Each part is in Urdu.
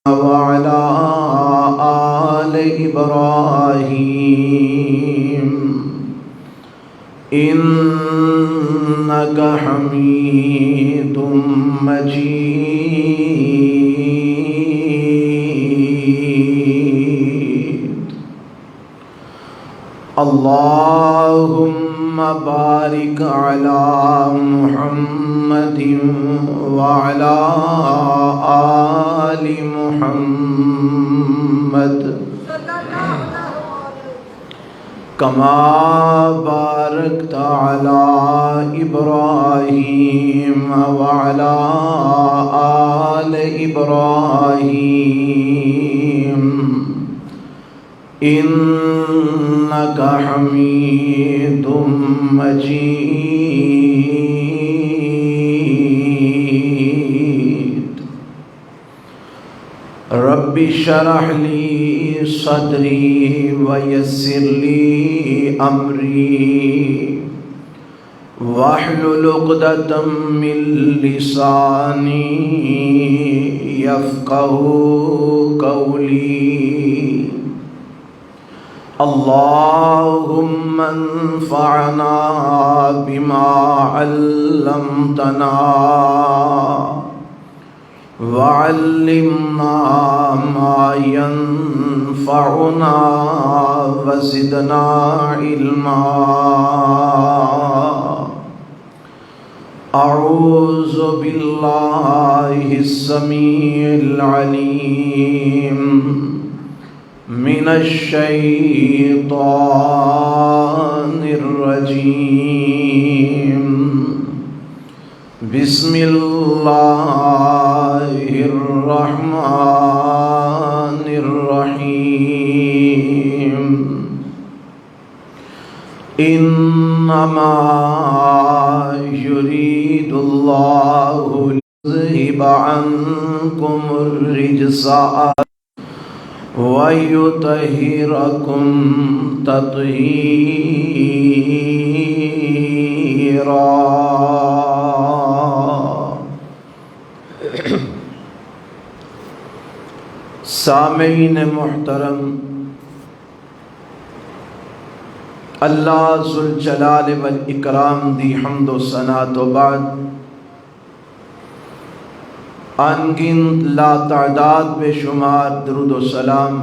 وعلى آل إبراهيم إنك حميد مجيد. اللهم بارك على محمد وعلى آل محمد كما باركت على إبراهيم وعلى آل إبراهيم إنك حميد مجيد. رب اشرح لي صدري ويسر لي أمري واحلل عقدة من لساني يفقهوا قولي. اللهم انفعنا بما علمتنا وعلمنا ما ينفعنا وزدنا علما. أعوذ بالله السميع العليم من الشيطان الرجيم. بسم الله الرحمن الرحيم. إنما يريد الله ليذهب عنكم الرجس وَيُطَهِّرَكُمْ تَطْهِيرًا. سامعین محترم، اللہ ذوالجلال والاکرام دی حمد و ثنا تو بعد انگن لا تعداد بے شمار درود و سلام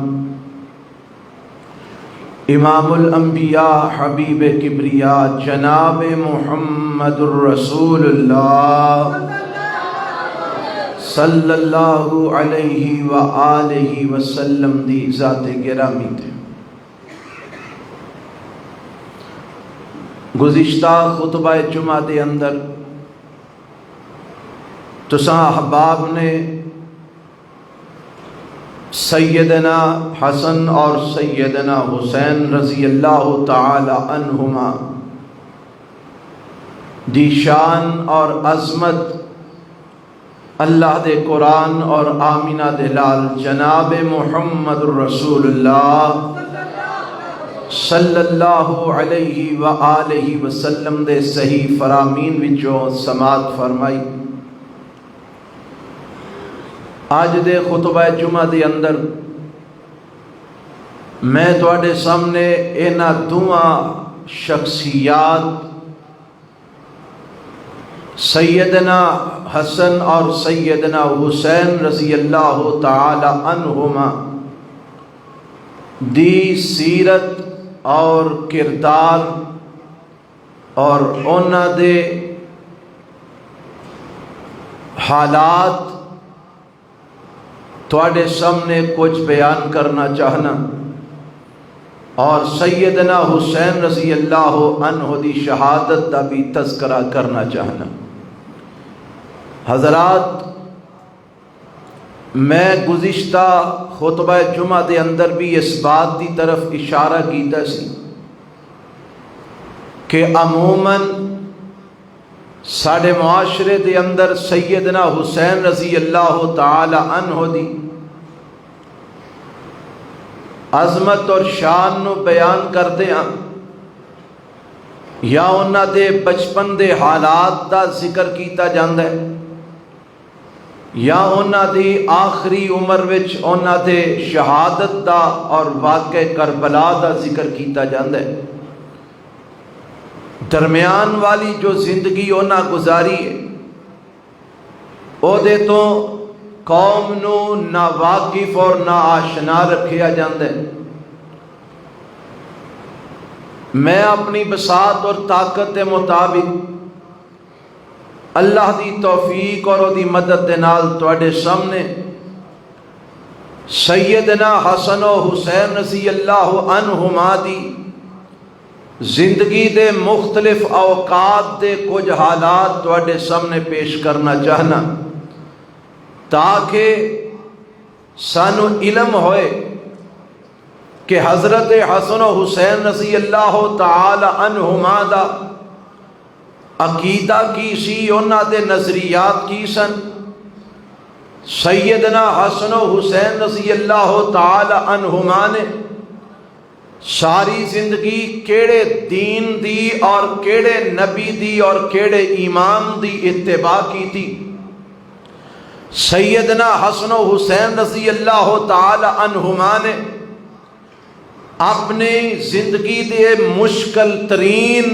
امام الانبیاء حبیب کبریا جناب محمد الرسول اللہ صلی اللہ علیہ وآلہ وسلم دی ذات گرامی تھے. گزشتہ خطبہ جمعہ دے اندر تساں احباب نے سیدنا حسن اور سیدنا حسین رضی اللہ تعالی عنہما دی شان اور عظمت اللہ دے قرآن اور آمینہ دے لال جناب محمد رسول اللہ صلی اللہ علیہ وآلہ وسلم دے صحیح فرامین وچوں سماعت فرمائی. آج دے خطبہ جمعہ دے اندر میں تواڈے سامنے اینا دعا شخصیات سیدنا حسن اور سیدنا حسین رضی اللہ تعالی عنہما دی سیرت اور کردار اور اونا دے حالات تواڈے سامنے کچھ بیان کرنا چاہنا اور سیدنا حسین رضی اللہ عنہ دی شہادت دا بھی تذکرہ کرنا چاہنا. حضرات، میں گزشتہ خطبہ جمعہ دے اندر بھی اس بات دی طرف اشارہ کیتا سی کہ عموماً ساڑھے معاشرے دے اندر سیدنا حسین رضی اللہ تعالی عنہ دی عظمت اور شان نو بیان کردے ہیں یا انہاں دے بچپن دے حالات دا ذکر کیتا جاندہ ہے یا انہاں دی آخری عمر وچ انہاں دے شہادت دا اور واقع کربلا دا ذکر کیتا جاندا ہے۔ درمیان والی جو زندگی انہاں گزاری ہے او دے تو قوم نو نہ واقف اور نہ آشنا رکھیا جاندا ہے۔ میں اپنی بساط اور طاقت کے مطابق اللہ دی توفیق اور دی مدد دے نال تواڈے سامنے سیدنا حسن و حسین رضی اللہ عنہما دی زندگی دے مختلف اوقات دے کچھ حالات تواڈے سامنے پیش کرنا چاہنا، تاکہ سانو علم ہوئے کہ حضرت حسن و حسین رضی اللہ تعالی عنہما دا عقیدہ کی سی، انہاں دے نظریات کی سن۔ سیدنا حسن و حسین رضی اللہ تعالی عنہما نے ساری زندگی کیڑے دین دی اور کیڑے نبی دی اور کیڑے امام دی اتباع کی تھی۔ سیدنا حسن و حسین رضی اللہ تعالی عنہما نے اپنی زندگی دے مشکل ترین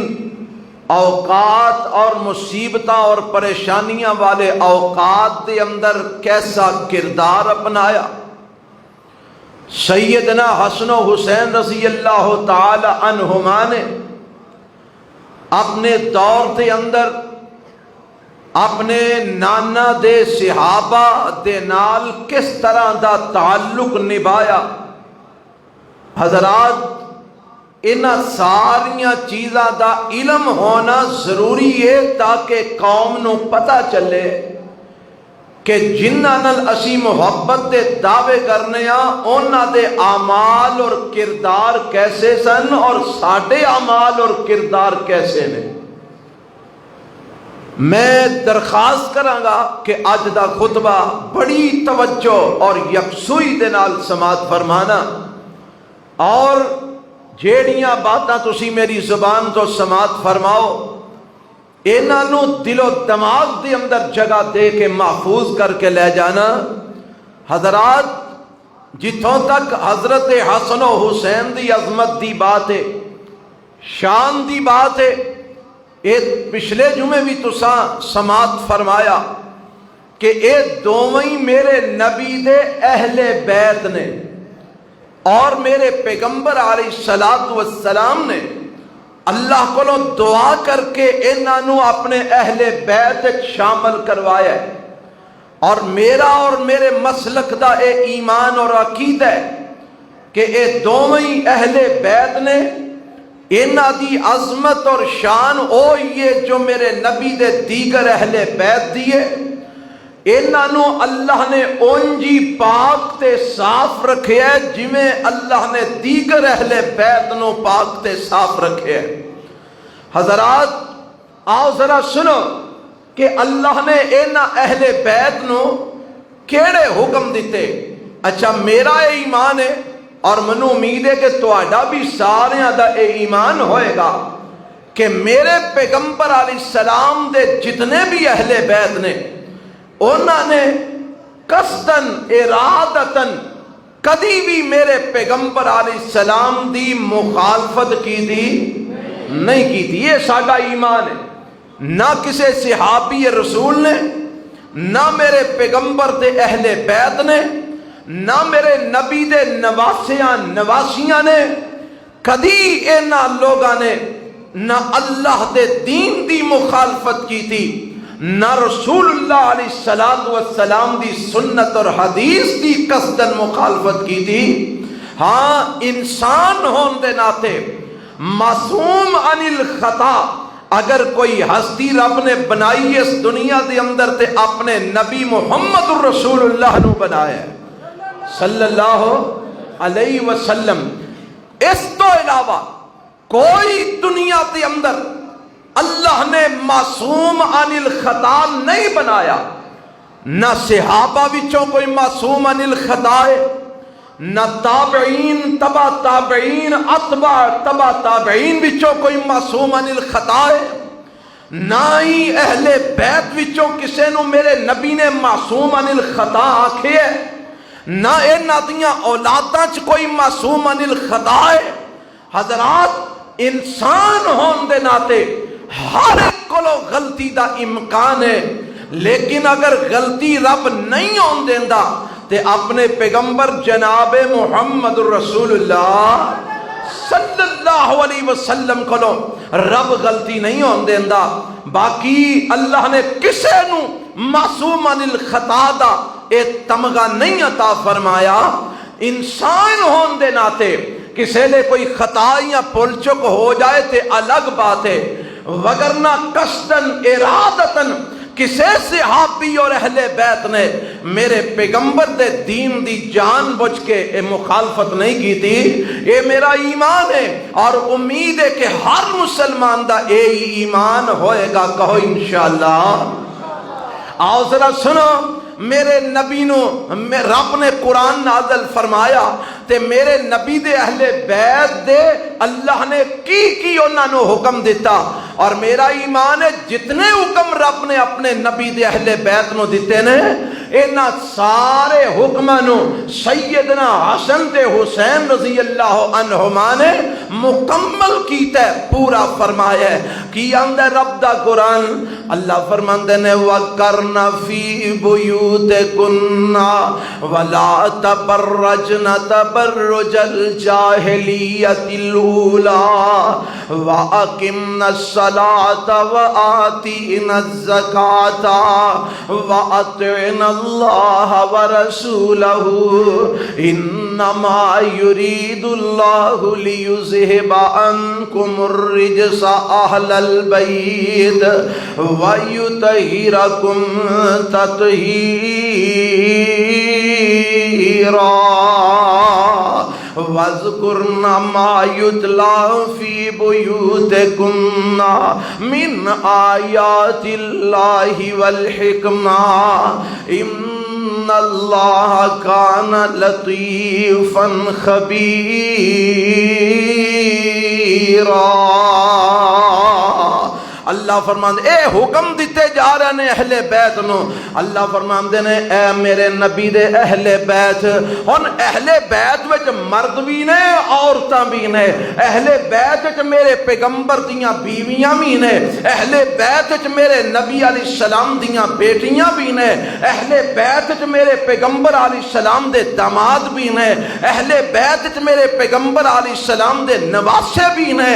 اوقات اور مصیبتاں اور پریشانیاں والے اوقات دے اندر کیسا کردار اپنایا۔ سیدنا حسن و حسین رضی اللہ تعالی عنہما نے اپنے دور دے اندر اپنے نانا دے صحابہ دے نال کس طرح دا تعلق نبھایا۔ حضرات، انہاں ساریاں چیزاں دا علم ہونا ضروری ہے تاکہ قوم نو پتہ چلے کہ جنہاں نال اسی محبت دے دعوے کرنے انہاں دے اعمال اور کردار کیسے سن اور ساڈے اعمال اور کردار کیسے نے۔ میں درخواست کراں گا کہ اج دا خطبہ بڑی توجہ اور یکسوئی دے نال سماعت فرمانا، اور جیڑیاں باتاں تسی میری زبان تو سماعت فرماؤ انہاں نو دل و دماغ دے اندر جگہ دے کے محفوظ کر کے لے جانا۔ حضرات، جتوں تک حضرت حسن و حسین دی عظمت دی بات ہے، شان دی بات ہے، پچھلے جمعے بھی تساں سماعت فرمایا کہ اے دوویں میرے نبی دے اہل بیت نے، اور میرے پیغمبر علیہ السلام نے اللہ کو دعا کر کے انہاں نو اپنے اہل بیت شامل کروایا ہے، اور میرا اور میرے مسلک دا اے ایمان اور عقیدہ ہے کہ اے دوویں اہل بیت نے انہاں دی عظمت اور شان اوہی ہے جو میرے نبی دے دیگر اہل بیت دیے۔ انہاں نو اللہ نے اونجی پاک تے صاف رکھے ہے جویں اللہ نے دیگر اہل بیت نو پاک تے صاف رکھے ہے۔ حضرات، آؤ ذرا سنو کہ اللہ نے انہاں اہل بیت نو کیڑے حکم دیتے۔ اچھا، میرا اے ایمان ہے اور منو امید ہے کہ تہاڈا بھی ساریاں دا اے ایمان ہوئے گا کہ میرے پیغمبر علیہ السلام دے جتنے بھی اہل بیت نے انہوں نے قصداً ارادتاً کدی بھی میرے پیغمبر علیہ السلام دی مخالفت کی تھی نہیں کی تھی۔ یہ ساڈا ایمان ہے۔ نہ کسی صحابی رسول نے، نہ میرے پیغمبر دے اہل بیت نے، نہ میرے نبی دے نواسیاں نے کدی انہاں لوگاں نے نہ اللہ دے دین دی مخالفت کی تھی، نہ رسول اللہ علیہ السلام دی سنت اور حدیث دی قصداً مخالفت کی تھی۔ ہاں، انسان ہون دے ناتے معصوم عن الخطا اگر کوئی ہستی رب نے بنائی اس دنیا دے اندر تے اپنے نبی محمد الرسول اللہ نو بنایا صلی اللہ علیہ وسلم۔ اس تو علاوہ کوئی دنیا دے اندر اللہ نے معصوم عن الخطا نہیں بنایا۔ نہ صحابہ وچوں کوئی معصوم عن الخطا ہے، نہ تابعین، تبع تابعین، اتباع تبع تابعین وچوں کوئی معصوم عن الخطا ہے۔ نہ ہی اہل بیت وچوں کسے نو میرے نبی نے معصوم عن الخطا آکھے ہے، نہ انہاں دیاں اولاداں چ کوئی معصوم عن الخطا ہے۔ حضرات انسان ہون دے ناتے ہر ایک کولو غلطی دا امکان ہے، لیکن اگر غلطی رب نہیں ہون دیندا تے اپنے پیغمبر جناب محمد رسول اللہ صلی اللہ علیہ وسلم کولو رب غلطی نہیں ہون دیندا۔ باقی اللہ نے کسے نو معصوم عن الخطا دا اے تمغہ نہیں عطا فرمایا۔ انسان ہون دے ناتے کسے لے کوئی خطا یا پل چک ہو جائے تے الگ بات ہے، وگرنہ قصدن ارادتن کسے صحابی اور اہل بیت نے میرے پیغمبر دے دین دی جان بوجھ کے اے مخالفت نہیں کی تھی۔ اے میرا ایمان ہے اور امید ہے کہ ہر مسلمان دا اے ایمان ہوئے گا، کہو انشاءاللہ۔ آؤ ذرا سنو، میرے نبی نو رب نے قرآن نازل فرمایا تے میرے نبی دے اہل بیت دے اللہ نے کی انہاں نو حکم دیتا، اور میرا ایمان ہے جتنے حکم رب نے اپنے نبی دے اہل بیت نو دیتے نے انہاں سارے حکماں نو سیدنا حسن تے حسین رضی اللہ عنہما نے مکمل کیتا ہے، پورا فرمایا ہے۔ کی آندہ رب دا قرآن، اللہ فرماندے نے وَقَرْنَ فِي بُيُوتِكُنَّ وَلَا تَبَرَّجْنَ تَبَرُّجَ الْجَاهِلِيَّةِ الْأُولَى وَأَقِمْنَ الصَّلَاةَ وَآتِينَ الزَّكَاةَ وَأَطِعْنَ اللَّهَ وَرَسُولَهُ إِنَّمَا يُرِيدُ اللَّهُ لِيُذْهِبَ عَنكُمُ الرِّجْسَ أَهْلَ الْبَيْتِ وَيُطَهِّرَكُمْ تَطْهِيرًا وَاذْكُرْنَ مَا يُتْلَى فِي بُيُوتِكُنَّ مِنْ آيَاتِ اللَّهِ وَالْحِكْمَةِ إِنَّ اللَّهَ كَانَ لَطِيفًا خَبِيرًا۔ اللہ فرماندے اے حکم دیتے جا رہے نے اہل بیت نو، اللہ فرماندے نے اے میرے نبی دے اہل بیت، ہن اہل بیت وچ مرد بھی نے عورتاں بھی نے، اہل بیت وچ میرے پیغمبر دیاں بیویاں بھی نے، اہل بیت وچ میرے نبی علیہ السلام دیاں بیٹیاں بھی نے، اہل بیت وچ میرے پیغمبر علیہ السلام دے داماد بھی نے، اہل بیت وچ میرے پیغمبر علیہ السلام دے نواسے بھی نے۔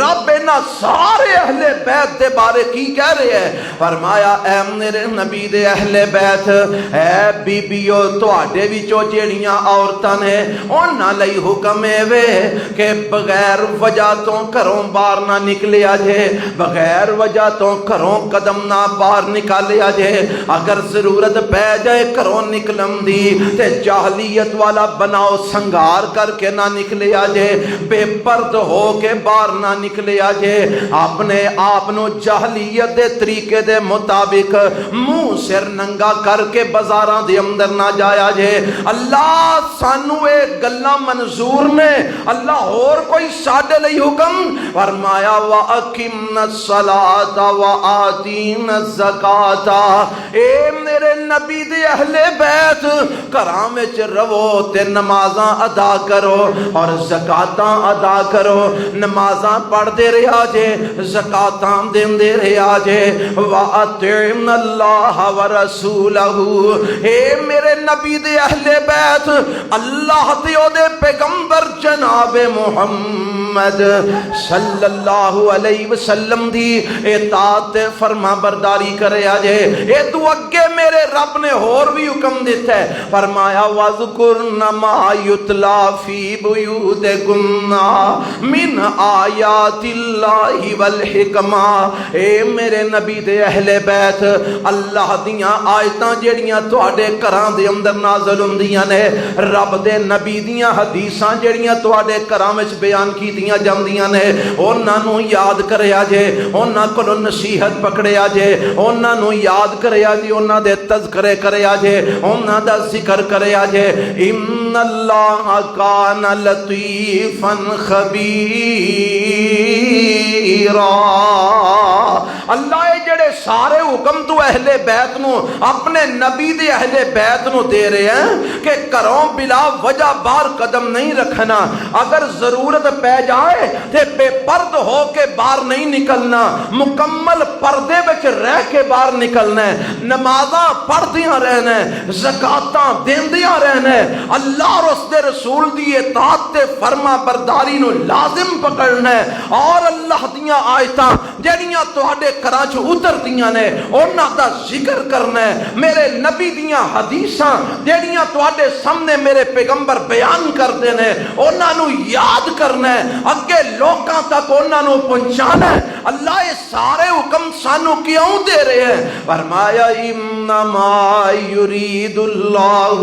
رب انہاں سارے اہل بیت دے بارے کی کہہ رہے ہیں؟ فرمایا اے میرے نبی دے اہل بیت، اے بیبیو تواڈے وچوں جیڑیاں عورتاں نے انہاں لئی حکم ہے وے کہ بغیر وجہ تو گھروں باہر نہ نکلیا جے، بغیر وجہ تو گھروں قدم نہ باہر نکالیا جے، اگر ضرورت پہ جائے گھروں نکلن دی تے جاہلیت والا بناؤ سنگار کر کے نہ نکلیا جے، بے پرد ہو کے باہر نہ نکلیا جے، اپنے آپ نو جاہلیت دے طریقے دے مطابق منہ سر ننگا کر کے بازاراں دے اندر نہ جایا جے۔ اللہ سانو اے گلاں منظور نے، اللہ اور کوئی ساڈے لئی حکم فرمایا وَأَقِمْنَ الصَّلَاةَ وَآتِينَ الزَّكَاةَ۔ اے میرے نبی دے اہل بیت گھراں وچ رہو تے نمازاں ادا کرو اور زکاتاں ادا کرو، نمازاں پڑھ دے رہا جے، زکاتاں دین دے رہا جے، وَأَطِعْنَ اللَّهَ وَرَسُولَهُ۔ اے میرے نبی دے اہل بیت اللہ تے او دے پیغمبر جناب محمد صلی اللہ علیہ وسلم دی اطاعت فرما برداری کریا جے۔ اے تو اگے میرے رب نے اور بھی حکم دیتا ہے، فرمایا وَاذْكُرْنَ مَا يُتْلَى فِي بُيُوتِكُنَّ مِنْ آيَاتِ اللَّهِ وَالْحِكْمَةِ۔ اے میرے نبی دے اہل بیت اللہ دیاں آیتاں جیڑیاں تواڈے گھراں دے اندر نازل ہوندیاں نے، رب دے نبی دیاں حدیثاں جیڑیاں تواڈے گھراں وچ بیان کیتیاں جاندیاں نے، انہاں نو یاد کریا جے، انہاں کولوں نصیحت پکڑیا جے، انہاں نو یاد کریا جے، انہاں دے تذکرے کریا جے، انہاں دا ذکر کریا جے۔ ان اللہ کان لطیفا خبیرا۔ اللہ جڑے سارے حکم تو اہل بیت نو اپنے نبی دے اہل بیت نو دے رہے ہیں کہ گھروں بلا وجہ باہر قدم نہیں رکھنا، اگر ضرورت پہ جائے تے بے پرد ہو کے باہر نہیں نکلنا، مکمل پردے وچ رہ کے باہر نکلنا ہے، نمازاں پڑھدیاں رہنا ہے، زکاتاں دیندیاں رہنا ہے، اللہ اور اس دے رسول دی اطاعت تے فرما برداری نو لازم پکڑنا ہے، اور اللہ دیاں آیتاں جڑیاں تواڈے گھراں چ اتردیاں نے انہاں دا ذکر کرنا ہے، میرے نبی دیاں حدیثاں جڑیاں تواڈے سامنے میرے پیغمبر بیان کردے نے انہاں نو یاد کرنا ہے، اگے لوکاں تک انہاں نو پہنچانا ہے۔ اللہ یہ سارے حکم سانو کیوں دے رہے ہیں؟ فرمایا انما یرید اللہ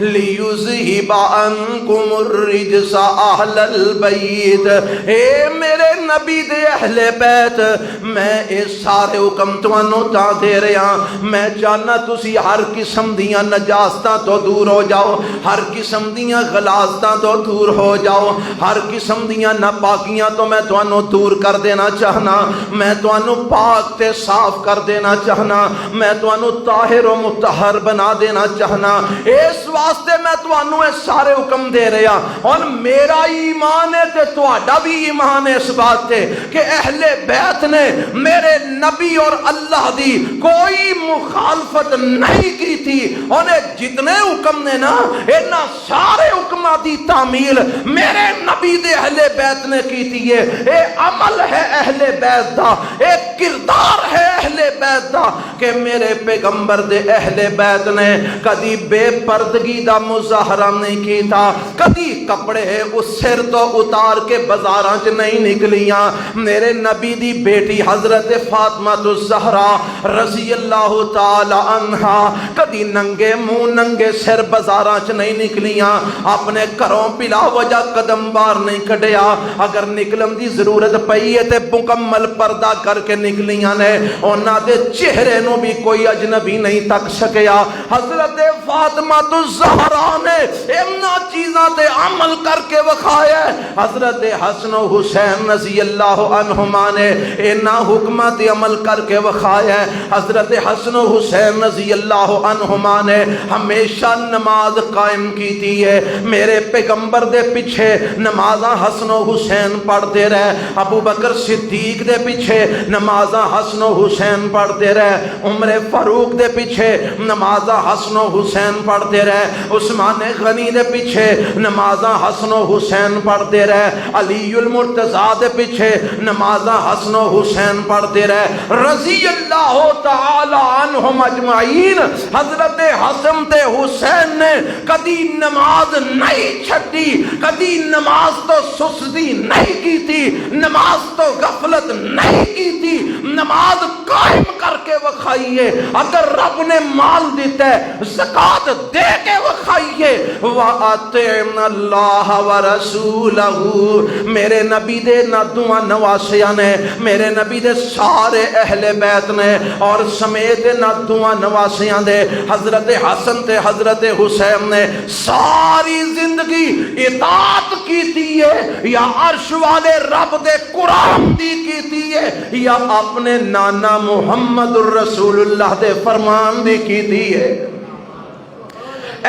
لیذہب عنکم الرجس اہل البیت، اے میرے نبی دے اہل بیت میں یہ سارے حکم تانوں تا دے رہا، میں چاہنا تسی ہر قسم دیاں نجاستاں تو دور ہو جاؤ، ہر قسم دیاں غلاظتاں تو دور ہو جاؤ، ہر قسم دیاں ناپاکیاں تو میں تانوں دور کر دینا چاہنا، میں تانوں پاک تے صاف کر دینا چاہنا، میں تانوں طاہر و مطہر بنا دینا چاہنا، اس واسطے میں تانوں یہ سارے حکم دے رہا۔ اور میرا ایمان ہے تے تہاڈا بھی ایمان ہے اس بات تے کہ اہل بیت نے میرے نبی اور اللہ دی کوئی مخالفت نہیں کی تھی، انہیں جتنے حکم نے نا انہاں سارے حکمہ دی تعمیل میرے نبی دے اہل بیت نے کی تھی۔ اے عمل ہے اہل بیت دا، اے کردار ہے اہل بیت دا کہ میرے پیغمبر دے اہل بیت نے کدی بے پردگی دا مظاہرہ نہیں کیتا، کدی کپڑے اس سر تو اتار کے بازاراں چ نہیں نکلیاں، میرے نبی دی بیٹی حضرت فاطمہ الزہرا رضی اللہ تعالی عنہا کدی ننگے منہ ننگے سر بازاراں چ نہیں نکلیاں، اپنے گھروں بلا وجہ قدم باہر نہیں کڈیا، اگر نکلن دی ضرورت پئی ہے تے مکمل پردہ کر کے نکلیاں نے، انہاں دے چہرے نو بھی کوئی اجنبی نہیں تک سکیا۔ حضرت فاطمہ الزہرا نے انہاں چیزاں تے عمل کر کے وکھایا، حضرت حسن و حسین رضی اللہ عنہما نے انہاں حکمات عمل کر کے وکھایا، حضرت حسن و حسین رضی اللہ عنہما نے ہمیشہ نماز قائم کیتی ہے، میرے پیغمبر دے پیچھے نمازاں حسن و حسین پڑھتے رہے، ابو بکر صدیق دے پیچھے نمازاں حسن و حسین پڑھتے رہے، عمر فاروق دے پیچھے نمازاں حسن و حسین پڑھتے رہے، عثمان غنی دے پیچھے نمازاں حسن و حسین پڑھتے رہے، علی المرتضیٰ دے پیچھے نمازاں حسن و حسین پڑھتے رہے، رضی اللہ تعالی عنہم اجمعین۔ حضرت حسن تے حسین نے کدی نماز نہیں چھٹی، کدی نماز تو سستی نہیں کی تھی، نماز تو غفلت نہیں کی تھی، نماز قائم کر کے وکھائیے، اگر رب نے مال دیتا ہے زکات دے کے وکھائیے، وَأَطِعْنَا اللَّهَ وَرَسُولَهُ۔ میرے نبی دے نادواں نواسیاں نے، میرے نبی دے سارے اہل بیت نے اور سمیت نادواں نواسیاں دے حضرت حسن تے حضرت حسین نے ساری زندگی اطاعت کیتی ہے، یا عرش والے رب دے قرآن دی کیتی ہے، یا اپنے نانا محمد الرسول اللہ دے فرمان دی کیتی ہے۔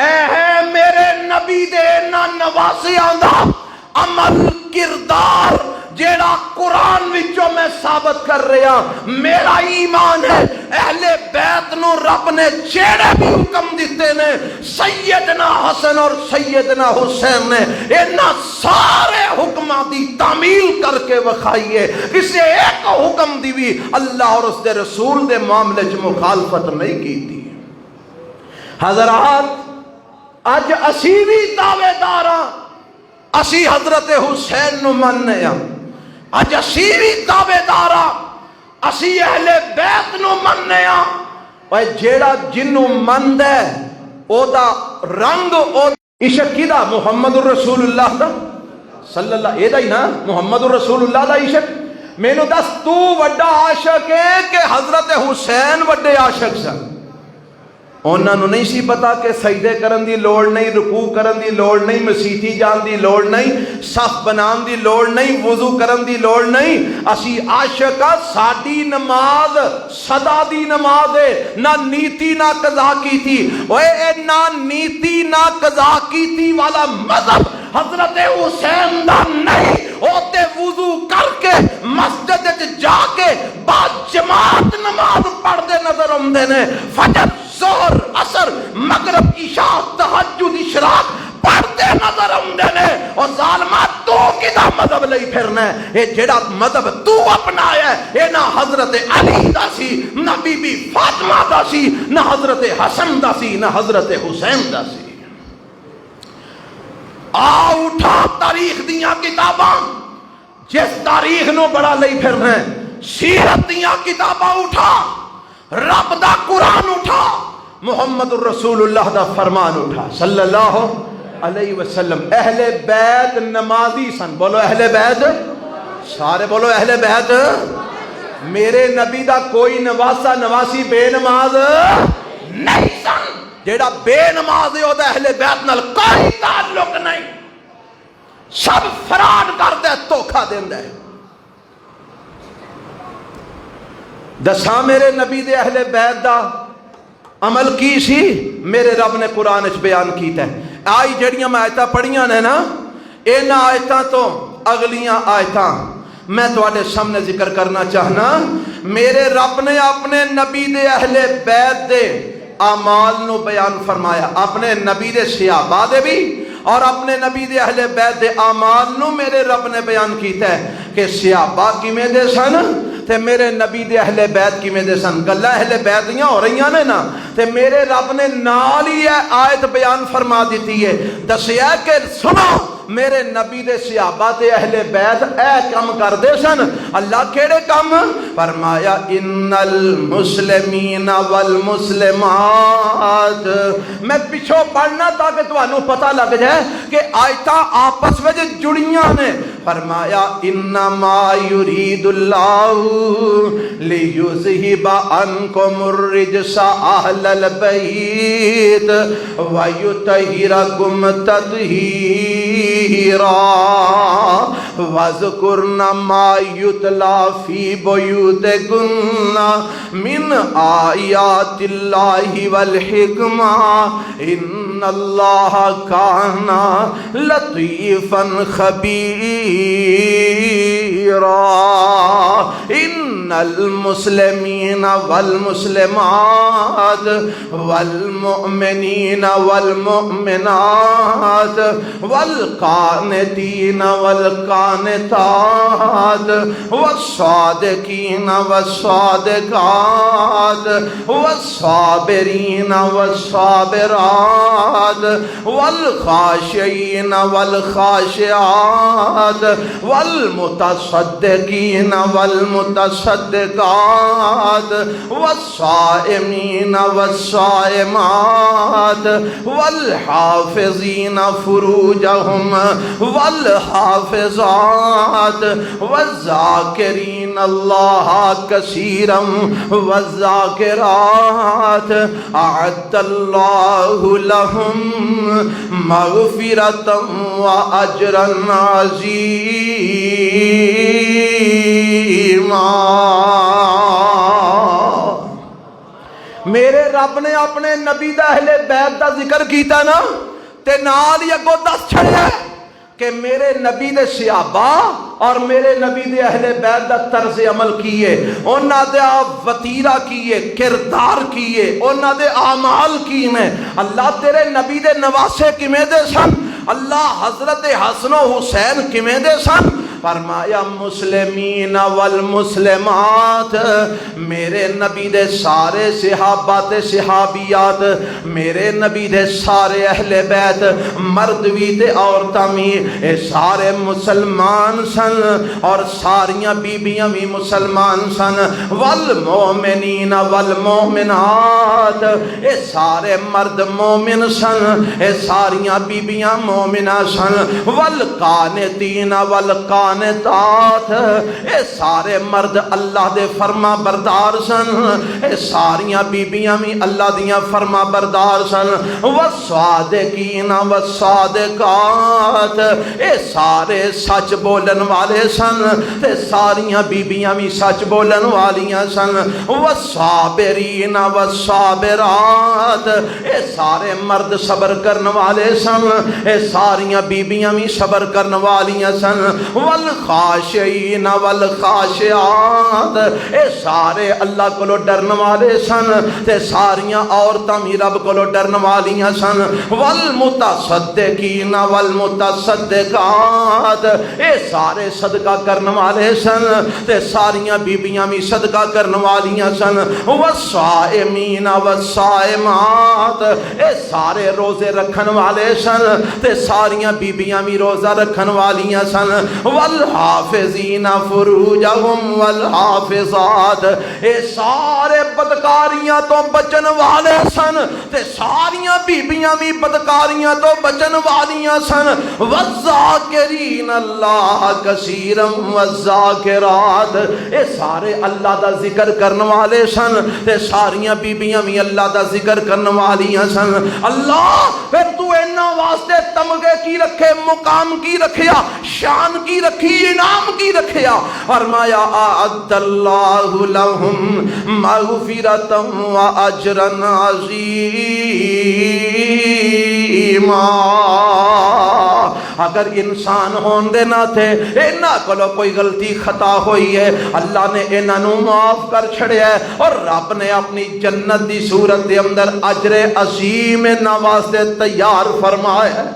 اے ہے میرے نبی دے نواسیاں دا عمل کردار جیڑا قرآن وچوں میں ثابت کر رہا، میرا ایمان ہے اہل بیت نو رب نے جیڑے بھی حکم دیتے نے سیدنا حسن اور سیدنا حسین نے انہاں سارے حکماں دی تعمیل کر کے وکھائیے، کسی ایک حکم دی بھی اللہ اور اس دے رسول دے معاملے چ مخالفت نہیں کی تھی۔ حضرات اج اسی بھی دعوے داراں، اسی حضرت حسین نو مننے ہاں، اج اسی بھی دعوے داراں، اسی اہل بیت نو مننے ہاں، اور جیڑا جنوں مند ہے او دا رنگ او عشق کیدا محمد الرسول اللہ دا صلی اللہ اے دا ہی نا محمد الرسول اللہ دا عشق۔ مینوں دس تو وڈا عاشق ہے کہ حضرت حسین وڈے عاشق سن؟ انہوں نہیں سی پتا کہ سجدے کرن دی لوڑ نہیں، رکوع کرن دی لوڑ نہیں، مسیتی جان دی لوڑ نہیں، صف بنان دی لوڑ نہیں، وضو کرن دی لوڑ نہیں. اسی عاشق ساڈی نماز صدا دی نماز ہے، نہ نیتی نہ قضا کی تھی. اے نہ نیتی نہ قضا کی تھی والا مذہب حضرت حسین دا نہیں. اوتے وضو کر کے مسجد جا کے با جماعت نماز پڑھ دے نظر آندے نے. فجر ظہر عصر مغرب عشاء تہجد اشراق پڑھتے نظر آندے نے. اور ظالما تو کدا مذہب لئی پھرنا ہے؟ اے جڑا مذہب تو اپنایا ہے اے نہ حضرت علی دا سی، نہ بی بی فاطمہ دا سی، نہ حضرت حسن دا سی، نہ حضرت حسین دا سی. آ اٹھا تاریخ دیاں کتاباں، جس تاریخ نو بڑا لئی پھرنا ہے. سیرت دیاں کتاباں اٹھا، رب دا قرآن اٹھا، محمد الرسول اللہ دا فرمان اٹھا صلی اللہ علیہ وسلم. اہل بیت نمازی سن. بولو اہل بیت، سارے بولو اہل بیت. میرے نبی دا کوئی نواسا نواسی بے نماز نہیں سن. جیڑا بے نماز ہے او دا اہل بیت نال کوئی تعلق نہیں. سب فراڈ کردا ہے، دھوکا دیندا ہے. دساں میرے نبی دے اہل بیت دا عمل کی سی؟ میرے رب نے قرآن وچ بیان کیتا ہے. آئی جڑیاں میں آیتاں پڑھیاں نے نا، انہاں آیتاں تو اگلیاں آیتاں میں تواڈے سامنے ذکر کرنا چاہنا. میرے رب نے اپنے نبی دے اہل بیت دے اعمال نو بیان فرمایا، اپنے نبی دے صحابہ دے بھی اور اپنے نبی دے اہل بیت دے اعمال نو میرے رب نے بیان کیتا ہے کہ صحابہ کیویں دے سن تے میرے نبی دے اہل بیت کیویں دے سن. گلاں اہل بیت دیاں ہو رہیاں نے نا، تے میرے رب نے نال ہی آیت بیان فرما دیتی ہے. دسیا کہ سنو میرے نبی دے صحابہ تے اہل بیت اے کم کردے سن. اللہ کیڑے کم؟ فرمایا ان المسلمین والمسلمات. میں پیچھوں پڑھنا تاکہ تانوں پتہ لگ جائے کہ آیتاں آپس میں جڑیاں نے. فرمایا انما یرید اللہ لیذہب عنکم الرجس اہل البیت ویطہرکم تطہیرا وَاذْكُرْنَ مَا يُتْلَى فِي بُيُوتِكُنَّ مِنْ آيَاتِ اللَّهِ وَالْحِكْمَةِ إِنَّ اللَّهَ كَانَ لَطِيفًا خَبِيرًا. إِنَّ الْمُسْلِمِينَ وَالْمُسْلِمَاتِ وَالْمُؤْمِنِينَ وَالْمُؤْمِنَاتِ وَالْقَانِتِينَ والقانتات والصادقين والصادقات والصابرين والصابرات والخاشعين والخاشعات والمتصدقين والمتصدقات والصائمين والصائمات والحافظين فروجهم والحافظات والذاکرین اللہ کثیرا والذاکرات اعد اللہ لهم مغفرتا واجرا عظیما. میرے رب نے اپنے نبی دا اہل بیت دا ذکر کیتا نا تے نال ہی اگوں دس چھڑیا کہ میرے نبی دے صحابہ اور میرے نبی دے اہل بیت دا طرز عمل کیے، انہاں دے وتیرہ کیے، کردار کیے، انہاں دے اعمال کیے. اللہ تیرے نبی دے نواسے کیویں دے سن؟ اللہ حضرت حسن و حسین کیویں دے سن؟ فرمایا مسلمین والمسلمات. میرے نبی دے سارے صحابہ تے صحابیات، میرے نبی دے سارے اہل بیت مرد بھی تے عورتاں بھی اے سارے مسلمان سن اور ساریاں بیبیاں بھی مسلمان سن. والمومنین والمومنات، اے سارے مرد مومن سن، اے ساریاں بیبیاں مومنہ سن. والقانتین والقانتات، قانتات، اے سارے مرد اللہ دے فرما بردار سن، اے ساریاں بیبیاں بھی اللہ دیاں فرما بردار سن، والصادقین والصادقات، اے سارے سچ بولن والے سن تے ساریاں بیبیاں بھی سچ بولن والیاں سن، والصابرین والصابرات، اے سارے مرد صبر کرن والے سن، اے ساریاں بیبیاں بھی صبر کرن والیاں سن، والخاشعین والخاشعات، اے سارے اللہ کو ڈرن والے سن تے ساریاں عورتاں بھی رب کو ڈرن والیاں سن، والمتصدقین والمتصدقات، اے سارے صدقہ کرن والے سن تے ساریاں بیبیاں بھی صدقہ کرن والیاں سن، والصائمین والصائمات، اے سارے روزے رکھن والے سن تے ساریاں بیبیاں بھی روزہ رکھن والیاں سن، والحافظین فروجہم والحافظات، اے سارے بدکاریاں تو بچن والے سن تے ساریاں بیبیاں بھی بدکاریاں تو بچن والیاں سن، والذاکرین اللہ کثیرا والذاکرات، اے سارے اللہ دا ذکر کرن والے سن تے ساریاں بیبیاں بھی اللہ دا ذکر کرن والیاں سن۔ اللہ پھر تو اینا واسطے تمغے کی رکھے، مقام کی رکھیا، شان کی رکھی، انعام کی رکھیا، فرمایا اعد اللہ لہم مغفرتا و اجرا عظیما۔ اگر انسان ہون دے نہ تھے انہاں کولوں کوئی غلطی خطا ہوئی ہے، اللہ نے انہاں نوں معاف کر چھڑیا ہے، اور رب نے اپنی جنت دی صورت دے اندر اجر عظیم انہاں واسطے تیار فرمایا ہے۔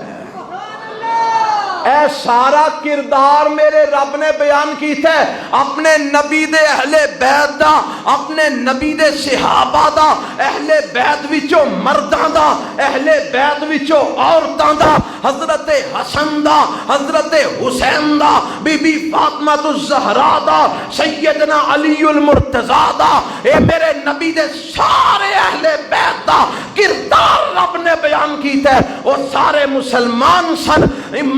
اے سارا کردار میرے رب نے بیان کیتا ہے اپنے نبی دے اہل بیت دا، اپنے نبی دے صحابہ دا، اہل بیت وچوں مرداں دا، اہل بیت وچوں عورتاں دا، حضرت حسن دا، حضرت حسین دا، بی بی فاطمہ الزہرا دا، سیدنا علی المرتضیٰ دا، اے میرے نبی دے سارے اہل بیت دا کردار رب نے بیان کیتا ہے۔ وہ سارے مسلمان سن،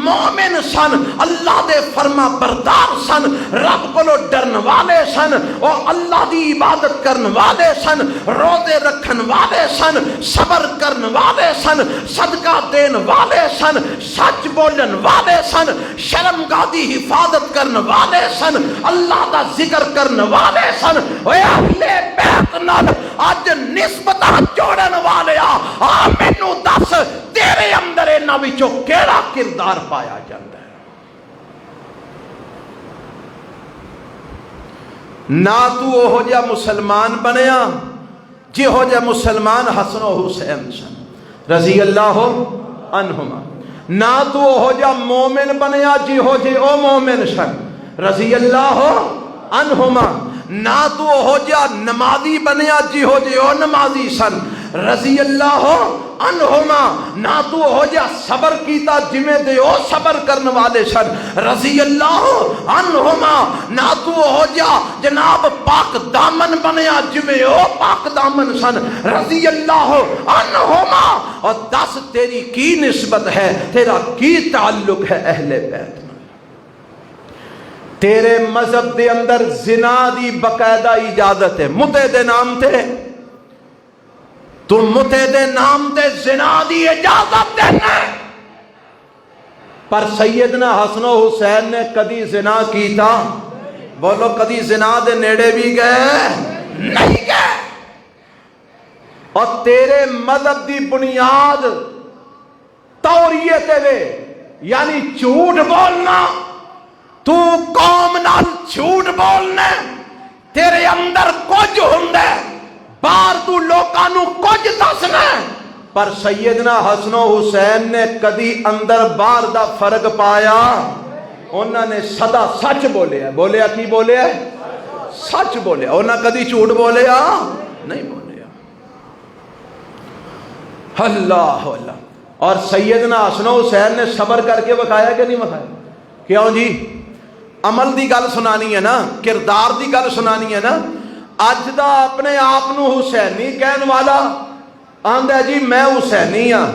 مومن سن، اللہ دے فرما بردار سن، رب کو ڈرن والے سن، اور اللہ دی عبادت کرن والے سن، روزے رکھن والے سن، صبر کرن والے سن، صدقہ دین والے سن، سچ بولن والے سن، شرمگاہ دی حفاظت کرن والے سن، اللہ دا ذکر کرن والے سن۔ اے اہل بیت نال اج نسبت جوڑن والے مینوں دس تیرے اندر انہاں وچوں کیڑا کردار پایا جاندا ہے؟ نہ تو وہ جا مسلمان بنیا جہو جا مسلمان حسن و حسین سن رضی اللہ عنہما، نہ تو وہ جا مومن بنیا جہو جے او مومن سن رضی اللہ عنہما، نہ تو وہ جا نمازی بنیا جہو جے او نمازی سن رضی اللہ عنہما، نہ تو ہو جا صبر کیتا جمیں دے او صبر کرن والے سن رضی اللہ عنہما، نہ تو ہو جا جناب پاک دامن بنیا جمیں او پاک دامن سن رضی اللہ عنہما۔ اور دس تیری کی نسبت ہے، تیرا کی تعلق ہے اہل بیت؟ تیرے مذہب دے اندر زنا دی باقاعدہ اجازت ہے، متے دے نام تے تو متے دے نام تے زنا دی اجازت دینا، پر سیدنا حسن و حسین نے کدی زنا کیتا؟ بولو کدی زنا دے نیڑے بھی گئے؟ نہیں گئے۔ اور تیرے مذہب دی بنیاد توریت وے، یعنی جھوٹ بولنا، تو قوم نال جھوٹ بولنا، تیرے اندر کچھ ہوندا ہے، باہر تو لوکاں نو کچھ دسنا، پر سیدنا حسن و حسین نے کدی اندر باہر دا فرق پایا؟ انہوں نے سدا سچ بولیا، بولیا کی بولیا؟ سچ بولیا، انہوں نے کدی جھوٹ بولیا نہیں بولیا۔ اللہ اللہ۔ اور سیدنا حسن و حسین نے صبر کر کے بکھایا کہ نہیں بکھایا؟ کیوں جی؟ عمل دی گل سنانی ہے نا، کردار دی گل سنانی ہے نا۔ اج دا اپنے آپ نو حسینی کہن والا آندا جی میں حسینی ہاں،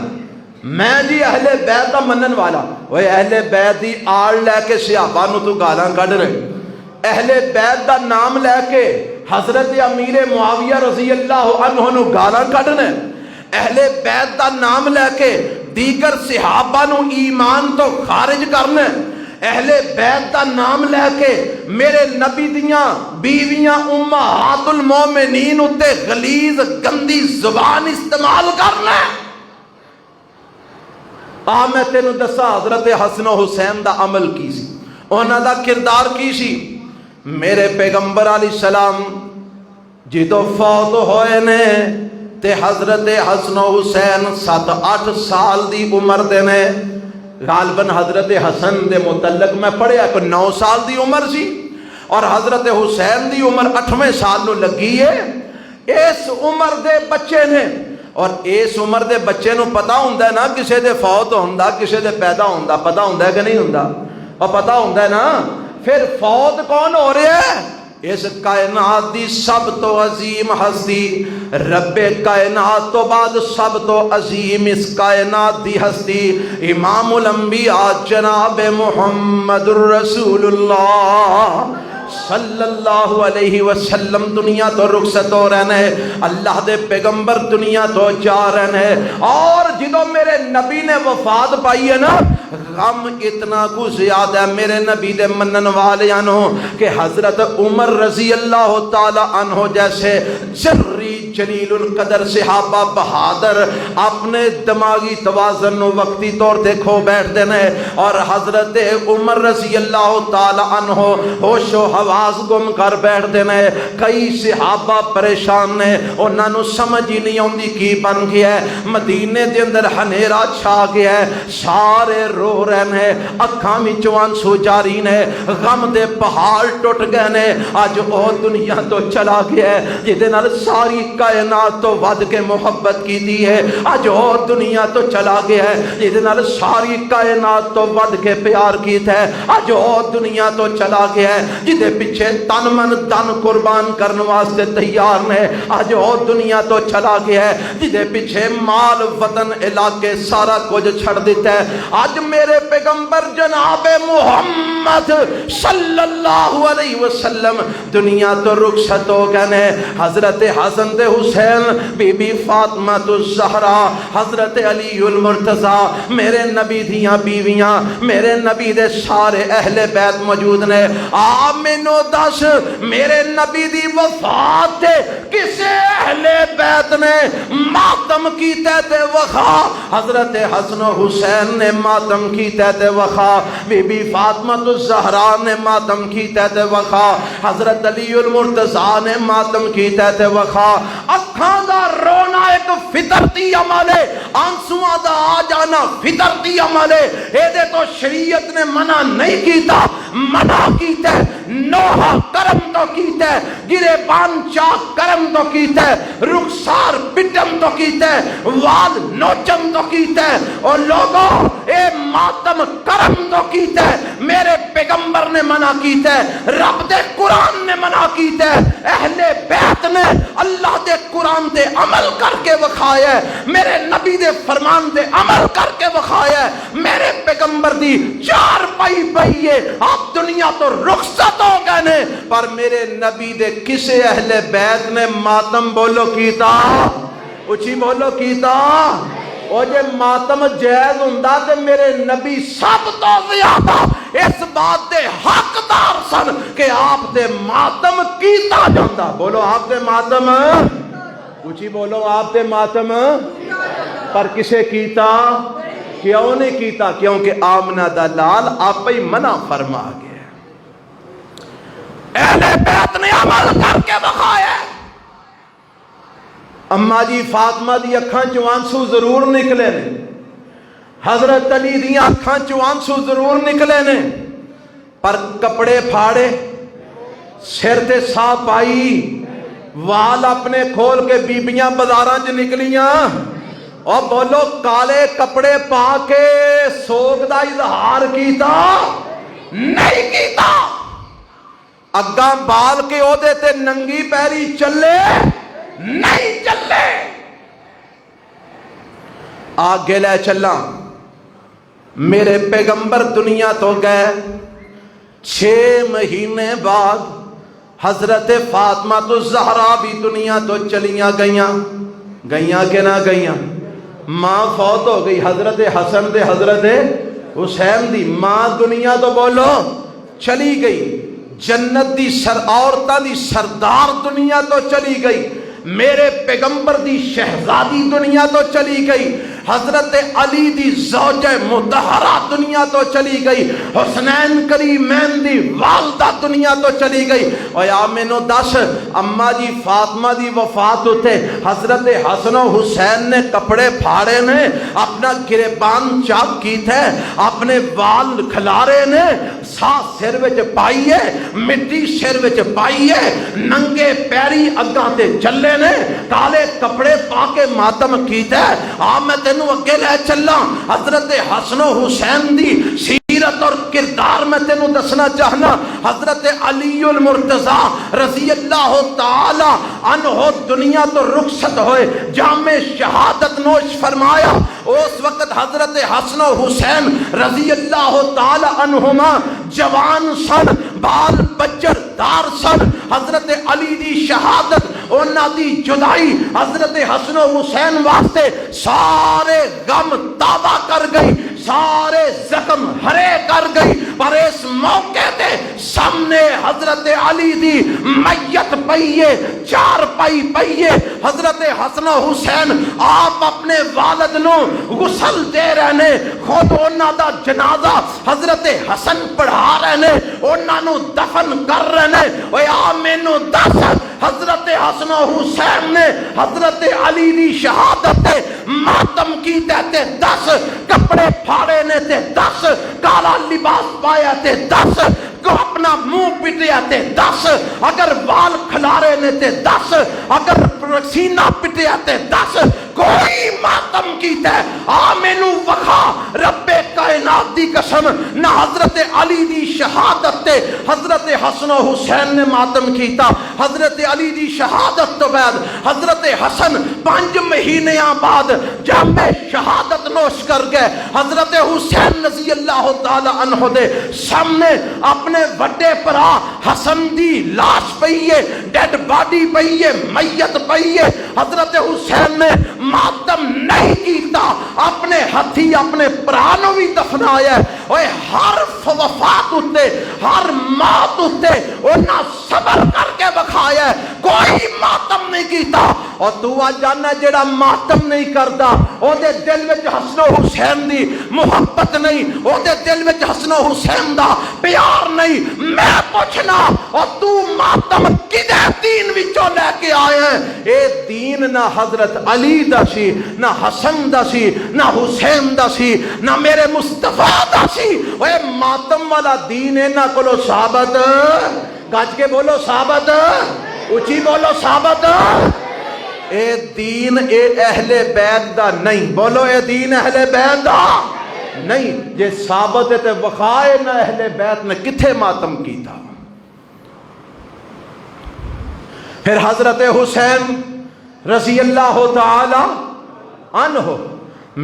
میں جی اہل بیت دا منن والا. وہ اہل بیت دی آڑ لے کے صحابہ نو تو گالاں کڈ رہے. اہل بیت دا نام لے کے حضرت امیر معاویہ رضی اللہ عنہ نو گالاں کڈنے. اہل بیت دا نام لے کے دیگر صحابہ نو ایمان تو خارج کرنے. اہل بیت دا نام لے کے میرے نبی دیاں بیویاں امہات المومنین اتے غلیظ گندی زبان استعمال کرنا. میں تینوں دسا حضرت حسن و حسین دا عمل کی سی, انہاں دا کردار کی سی. میرے پیغمبر علیہ السلام جدو فوت ہوئے نے تے حضرت حسن و حسین 7-8 سال دی عمر دے نے. غالباً حضرت حسن دے متعلق میں پڑھیا کہ 9 سال دی عمر سی اور حضرت حسین دی عمر 8ویں سال نو لگی ہے. اس عمر دے بچے نے, اور اس عمر دے بچے نو پتا ہوندا ہے نا کسے دے فوت ہوندا کسے دے پیدا ہوندا, پتا ہوندا ہے کہ نہیں ہوندا؟ اور پتا ہوندا ہے نا. پھر فوت کون ہو رہا ہے؟ اس کائنات دی سب تو عظیم ہستی, رب کائنات تو بعد سب تو عظیم اس کائنات دی ہستی امام الانبیاء جناب محمد الرسول اللہ صلی اللہ علیہ وسلم دنیا تو رخصت ہو رہے ہیں. اللہ دے پیغمبر دنیا تو جا رہے ہیں. اور جدو میرے نبی نے وفات پائی ہے نا, غم اتنا کو زیادہ ہے میرے نبی دے منن والیاں نو کہ حضرت عمر رضی اللہ تعالی عنہ جیسے جری جلیل القدر صحابہ بہادر اپنے دماغی توازن نو وقتی طور تے کھو بیٹھ دینے, اور حضرت عمر رضی اللہ تعالی عنہ ہوش و حواس گم کر بیٹھ دینے. کئی صحابہ پریشان نے, انہاں نو سمجھ ہی نہیں آندی کی بن گیا ہے. مدینے دے اندر ہنیرا چھا گیا ہے, سارے رو رہے ہیں, اکھاں وچوں آنسو جاری نے, غم دے پہاڑ ٹوٹ گئے نے. اج او دنیا تو چلا گیا ہے جدے نال ساری کائنات تو ود کے محبت کیتی ہے. اج او دنیا تو چلا گیا ہے جدے نال ساری کائنات تو ود کے پیار کیتا ہے. اج او دنیا تو چلا گیا ہے جدے پیچھے تن من دن قربان کرنے واسطے تیار نے. اج او دنیا تو چلا گیا ہے جدے پیچھے مال وطن علاقے سارا کچھ چھڑ دیتا ہے. آج میرے پیغمبر جناب محمد صلی اللہ علیہ وسلم دنیا تو رخصت ہو گئے نے. حضرت حسن تے حسین, بی بی فاطمہ الزہرا, حضرت علی المرتضی, میرے نبی دیاں بیویاں, میرے نبی دے سارے اہل بیت موجود نے. مینو دس میرے نبی دی وفات تے کسے اہل بیت نے ماتم کیتے تے وخا؟ حضرت حسن و حسین نے ماتم کیتے تے وخا, بی بی فاطمہ الزہرا نے ماتم کیتے تے وخا, حضرت علی المرتضی نے ماتم کیتے تے وخا. اکھاں دا رونا ایک فطرتی عمل ہے, آنسواں دا آ جانا فطرتی عمل ہے. اے دے تو شریعت نے منع نہیں کیتا, منع کیتا ہے نوحہ کرم تو کیتا ہے, گرے بان چاک کرم تو کیتا ہے, رخسار پٹم تو کیتا ہے, وال نوچم تو کیتا ہے. اور لوگوں اے ماتم کرم تو کیتا ہے, میرے پیغمبر نے منع کیتا ہے, رب دے قرآن نے منع کیتا ہے, اہل بیت نے اللہ دے قرآن دے عمل کر کے وکھایا ہے, میرے نبی دے فرمان دے عمل کر کے وکھایا ہے. میرے پیغمبر دی چار پائی پئی ہے, آپ دنیا تو رخصت ہو گئے نے, پر میرے نبی دے کسے اہل بیت نے ماتم بولو کیتا؟ اچھی بولو کیتا؟ اور جے ماتم جائز ہوندا تے میرے نبی سب تو زیادہ اس بات دے حقدار سن کہ آپ دے ماتم کیتا جاندا. بولو آپ دے ماتم, اچھی بولو آپ دے ماتم, پر کسے کیتا؟ کیوں نہیں کیتا؟ کیونکہ آمنہ دا لال آپ ہی منع فرما گیا. اہل بیت نے عمل کر کے بخایا. اما جی فاطمہ دی اکھاں چوں آنسو ضرور نکلے نے, حضرت علی دی اکھاں چوں آنسو ضرور نکلے نے, پر کپڑے پھاڑے, سر تے سا پائی, وال اپنے کھول کے بیبیاں بازاراں چ نکلیاں, اور بولو کالے کپڑے پا کے سوگ دا اظہار کیتا؟ نہیں کیتا. اگاں بال کے عہدے تے ننگی پیری چلے؟ نہیں چلے. آگے لے چلا، میرے پیغمبر دنیا تو گئے، 6 مہینے بعد حضرت فاطمہ تو زہرا بھی دنیا تو چلیاں گئیاں کہ نہ گئیاں؟ ماں فوت ہو گئی حضرت حسن تے حضرت حسین دی، ماں دنیا تو بولو چلی گئی، جنت دی عورتاں دی سردار دنیا تو چلی گئی، میرے پیغمبر دی شہزادی دنیا تو چلی گئی، حضرت علی دی زوجہ مطہرہ دنیا تو چلی گئی، حسنین کریمین دی والدہ دنیا تو چلی گئی۔ اور یا مینو دس، اماں جی فاطمہ دی وفات ہوتے حضرت حسن و حسین نے کپڑے پھاڑے نے، اپنا گریبان چاک کی تھے، اپنے وال کھلارے نے، ساتھ سر وچ پائیے، مٹی سر وچ پائیے، ننگے پیری اگاں تے چلے نے، کالے کپڑے پا کے ماتم کیتا ہے۔ میں تینوں اگے لے چلا، حضرت حسن و حسین دی سیرت اور کردار میں تینوں دسنا چاہنا۔ حضرت علی المرتضی رضی اللہ تعالی عنہ دنیا تو رخصت ہوئے، جام شہادت نوش فرمایا، اس وقت حضرت حسن و حسین رضی اللہ تعالی عنہما جوان سن، بال بچر دار سن۔ حضرت علی دی شہادت، انہاں دی جدائی حضرت حسن و حسین واسطے سارے غم تابہ کر گئی، سارے زخم ہرے کر گئی، پر اس موقع تے سامنے حضرت علی دی میت پئیے، چار پائی پئیے، حضرت حسن و حسین آپ اپنے والد نو غسل دے رہنے، خود انہاں دا جنازہ حضرت حسن پڑھا رہنے، انہاں نو دفن کر رہنے۔ ویا مینو دس، حضرت حسن و حسین نے حضرت علی دی شہادت تے ماتم کی تے 10 کپڑے پھاڑے نے تے 10 کالا لباس پایا تے 10 کو اپنا منہ پٹیا تے 10 اگر وال کھلارے نے تے 10 اگر سینہ پٹیا تے 10 کوئی ماتم کیتا ہے۔ مینو وخا رب کائنات دی قسم، نہ حضرت علی دی شہادت تے حضرت حسن و حسین نے ماتم کیتا۔ حضرت علی دی شہادت تو بعد حضرت حسن 5 مہینیاں بعد جام شہادت نوش کر گئے۔ حضرت حسین رضی اللہ تعالی عنہ دے سامنے اپنے وڈے پرا حسن دی لاش پئیے، ڈیڈ باڈی پئیے، میت پئیے، حضرت حسین نے ماتم نہیں کیتا، اپنے ہتھی اپنے پرانوں بھی دفنایا ہے۔ اوے ہر وفات اتے، ہر موت اتے انہاں صبر کر کے بکھایا ہے، کوئی ماتم نہیں کیتا۔ اور تو جانا جڑا ماتم نہیں کردا او دے دل وچ حسن و حسین دی محبت نہیں، او دے دل وچ حسن و حسین دا پیار نہیں۔ میں پوچھنا اور تو ماتم کدے دین وچوں لے کے آئے ہیں؟ اے دین نہ حضرت علی دا سی، نہ حسن دا سی، نہ حسین دا سی، نہ میرے مصطفیٰ دا سی۔ اے ماتم والا دین انہاں کولو ثابت، گج کے بولو ثابت، اچھی بولو ثابت۔ اے دین اے اہل بیت دا نہیں، بولو اے دین اہل بیت دا نہیں۔ جے ثابت تے وخائے نہ اہل بیت نے کتھے ماتم کیتا۔ پھر حضرت حسین رضی اللہ تعالی عنہ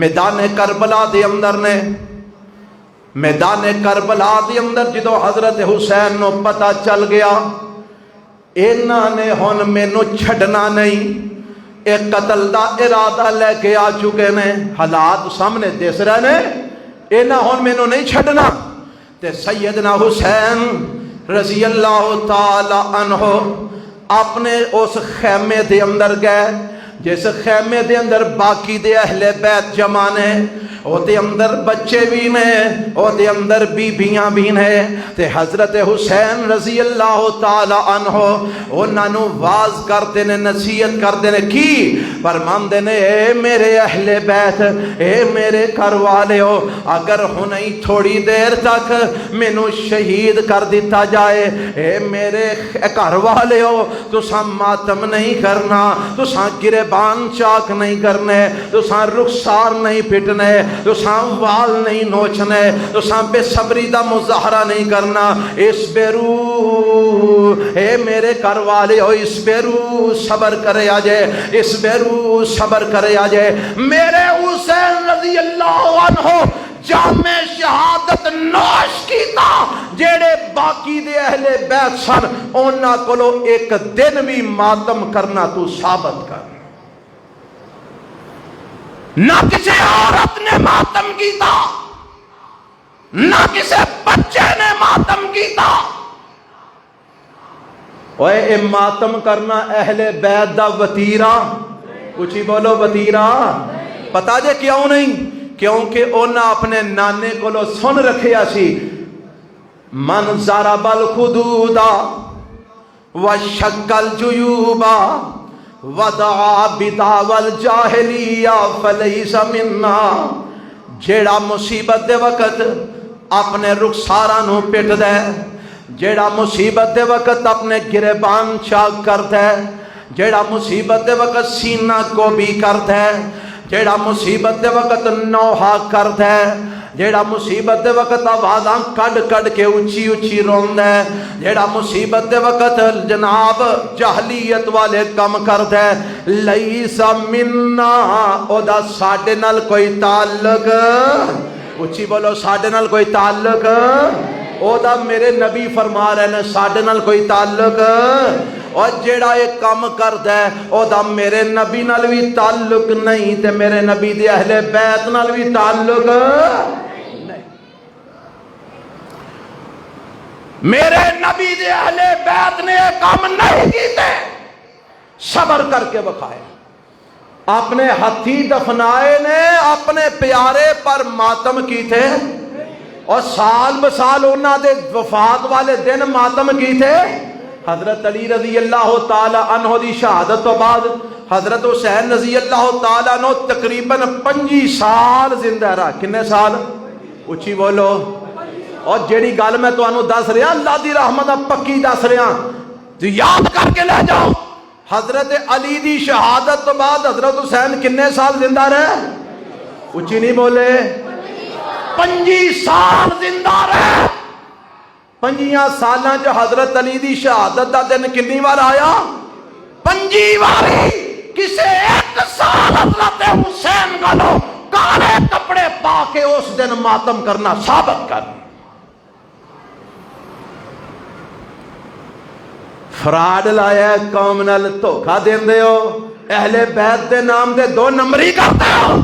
میدان کربلا دے اندر نے، میدان کربلا دے اندر جدو حضرت حسین نو پتہ چل گیا انہاں نے ہن مینوں چھڈنا نہیں، ایک قتل دا ارادہ لے کے آ چکے نے، حالات سامنے دس رہے نے، انہاں ہن مینوں نہیں چھڈنا۔ تے سیدنا حسین رضی اللہ تعالی عنہ اپنے اس خیمے دے اندر گئے، جس خیمے دے اندر باقی دے اہل بیت جمع نے، او دے اندر بچے بھی نے، او دے اندر بیبیاں بھی نے۔ تے حضرت حسین رضی اللہ تعالی عنہ انہاں نو واز کرتے نے، نصیحت کرتے نے، کی فرماندے نے، اے میرے اہل بیت، اے میرے گھر والےو، اگر ہنئی تھوڑی دیر تک مینوں شہید کر دیتا جائے، اے میرے گھر والےو، تساں ماتم نہیں کرنا، تساں گریبان چاک نہیں کرنے، تساں رخسار نہیں پٹنے، تساں وال نہیں نوچنے، تساں بے صبری دا مظاہرہ نہیں کرنا۔ اسبرو، اے میرے گھر والے ہو، اسبرو، صبر کرے آجے، اسبرو صبر کرے آجے میرے حسین رضی اللہ عنہ جامع شہادت نوش کیتا جیڑے باقی دے اہل بیت سن اونا کولو ایک دن بھی ماتم کرنا تو ثابت کر نہ کسی عورت نے ماتم کیتا نہ کسی بچے نے ماتم کیتا اوے اے ماتم کرنا اہل بیت دا وطیرہ کچھ ہی بولو وطیرہ پتا جے کیوں نہیں کیونکہ انہاں اپنے نانے کو لو سن رکھیا سی من ضرب الخدودا وشق الجیوبا ودعا بدعوى الجاہلیہ فلیس منا جیڑا مصیبت دے وقت اپنے رخساراں نو پٹ دے جیڑا مصیبت دے وقت اپنے گریبان چاک کر دے جیڑا مصیبت دے وقت سینہ کو بھی کر دے جیڑا مصیبت دے وقت نوحہ کر دے جیڑا مصیبت دے وقت آوازاں کڈ کڈ کے اونچی اونچی روند ہے جیڑا مصیبت دے وقت جناب جہلیت والے کم کر دے لیس منا او دا ساڈے نال کوئی تعلق اونچی بولو ساڈے نال کوئی تعلق او دا میرے نبی فرما رہے ہیں ساڈے نال کوئی تعلق اور جیڑا ایک کام کردا ہے او دا میرے نبی نال بھی تعلق نہیں تے میرے نبی دے اہل بیت نال بھی تعلق نہیں میرے نبی دے اہل بیت نے کام نہیں کیتے صبر کر کے بخائے اپنے ہتھی دفنائے نے اپنے پیارے پر ماتم کی تھے اور سال بسال انہاں دے وفات والے دن ماتم کی تھے حضرت علی رضی اللہ تعالی عنہ دی شہادت تو بعد حضرت حسین رضی اللہ تعالی عنہ تقریباً 25 سال زندہ رہا کنے سال اچھی بولو اور جیڑی گل میں تو انہوں دس رہا اللہ دی رحمت پکی دس رہا تو یاد کر کے لے جاؤ حضرت علی دی شہادت تو بعد حضرت حسین کنے سال زندہ رہے اچھی نہیں بولے 25 سال زندہ رہے 25 سالاں جو حضرت علی دی شہادت دا دن کنی بار آیا 25 باری کسے ایک سال حضرت حسین گلو کالے کپڑے پا کے اس دن ماتم کرنا ثابت کر فراڈ لایا قوم نال دھوکا دیندے ہو اہل بیت دے نام دے 2 نمبری کرتے ہو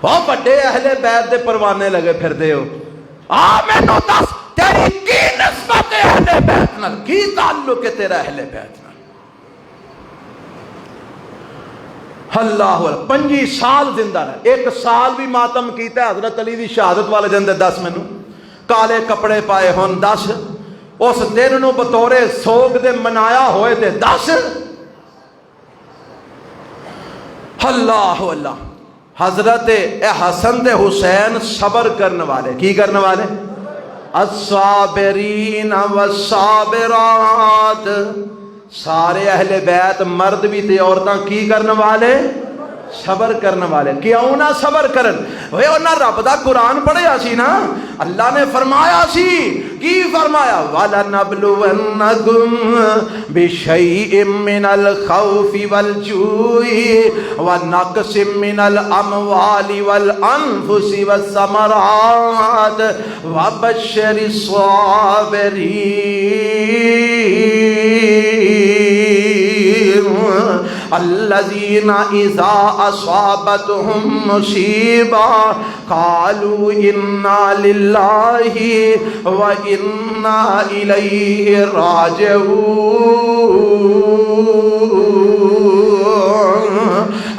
بہت بڑے اہل بیت دے پروانے لگے پھر دے ہو میں نو دس تیری کی نسبت اہل بیت نال کی تعلق ہے تیرا اہل بیت نال اللہ 25 سال زندہ رہا ایک سال بھی ماتم کیتا ہے حضرت علی دی شہادت والے دن دے 10 مینوں کالے کپڑے پائے ہون 10 اس دن نو بطور سوگ دے منایا ہوئے تے 10 اللہ اللہ حضرت حسن تے حسین صبر کرنے والے کی کرنے والے الصابرین والصابرات سارے اہل بیت مرد بھی تے عورتاں کی کرنے والے صبر کرنے والے کیوں نہ صبر کرن وہ انہاں رب دا قرآن پڑھیا سی نا اللہ نے فرمایا سی کی فرمایا وَلَنَبْلُوَنَّكُمْ بِشَيْءٍ مِّنَ الْخَوْفِ وَالْجُوعِ وَنَقْصٍ مِّنَ الْأَمْوَالِ وَالْأَنفُسِ وَالثَّمَرَاتِ وَبَشِّرِ الصَّابِرِينَ الذين إذا أصابتهم مصيبة قالوا إنا لله وإنا إليه راجعون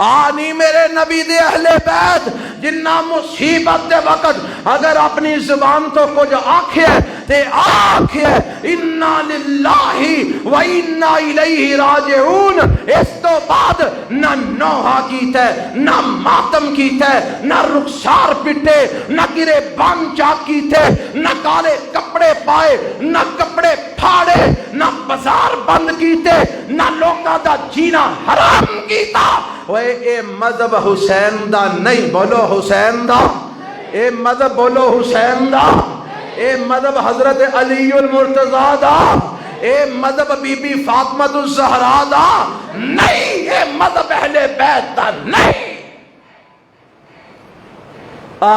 آنی میرے نبی دے اہل بیت جنہ مصیبت دے وقت اگر اپنی زبان تو کچھ آکھے تے آکھے انا للہ و انا الیہ راجعون اس تو بعد نہ نوحہ کیتا ہے نہ ماتم کیتا ہے نہ رخسار پٹے نہ گرے بان چاک کیتے نہ کالے کپڑے پائے نہ کپڑے پھاڑے نہ بازار بند کیتے نہ لوگاں دا جینا حرام کیتا اے مذہب حسین دا نہیں بولو حسین دا اے مذہب بولو حسین دا اے مذہب حضرت علی المرتضی دا اے مذہب بی بی فاطمہ الزہرا دا نہیں، اے مذہب اہل بیت دا نہیں۔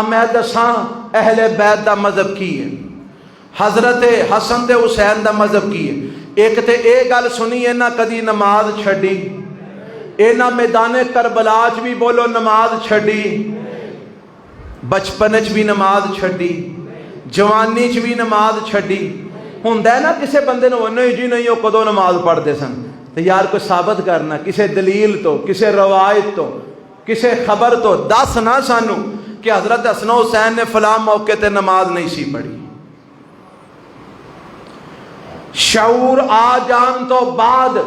میں دساں اہل بیت دا مذہب کی ہے، حضرت حسن تے حسین دا مذہب کی ہے۔ ایک تے اے گل سنی ہے نہ کدی نماز چھڈی، اے نہ میدان کربلا چ بھی بولو نماز چھڈی، بچپن چ بھی نماز چھڈی، جوانی چ بھی نماز چھڈی۔ ہوندا ہے نا کسے بندے نو نہیں جی نہیں وہ کدوں نماز پڑھتے سن، تو یار کوئی ثابت کرنا کسے دلیل تو، کسے روایت تو، کسے خبر تو دس نہ سانو کہ حضرت حسن و حسین نے فلاں موقع تے نماز نہیں سی پڑھی۔ شعور آ جان تو بعد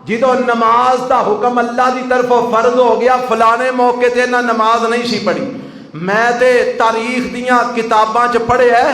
جدو نماز دا حکم اللہ دی طرف فرض ہو گیا، فلانے موقع تے نہ نماز نہیں سی پڑھی۔ میں تے تاریخ دیاں کتاباں چ پڑھے ہے،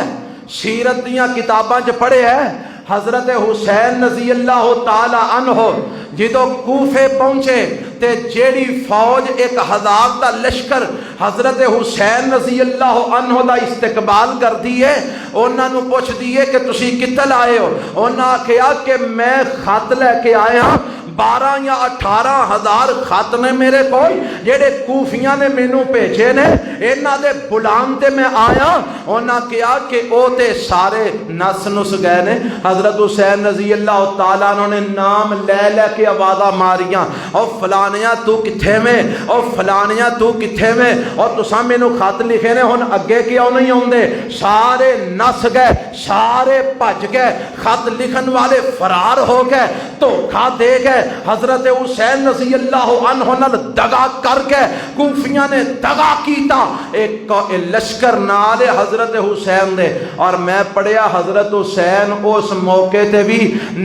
سیرت دیاں کتاباں چ پڑھے ہے، حضرت حسین رضی اللہ تعالی عنہ جدو کوفے پہنچے تے جیڑی فوج 1000 دا لشکر حضرت حسین رضی اللہ عنہ دا استقبال کر دیئے، انہاں نو پوچھ دیئے کہ تسی کتل آئے ہو؟ انہاں کہا کہ میں خط لے کے آئے ہاں، 12 یا 18 ہزار خط نے میرے کو جیڑے کوفیاں نے مینوں بھیجے نے، انہاں دے بلان تے میں آیا۔ انہاں کہا کہ او تے سارے نس نس گئے نے۔ حضرت حسین رضی اللہ تعالیٰ عنہ نے نام لے لے کے آوازاں ماریاں، او فلانیاں تو کتھے میں، او فلانیاں تو کتھے میں، اور تساں مینوں خط لکھے نے ہن اگے کیوں نہیں ہوندے؟ سارے نس گئے، سارے بھج گئے، خط لکھن والے فرار ہو گئے، دھوکھا دے گئے۔ حضرت حسین رضی اللہ عنہ نال دگا کر کے کوفیاں نے دگا کیتا ایک لشکر نال حضرت حسین دے۔ اور میں پڑھیا حضرت حسین اس موقع تے بھی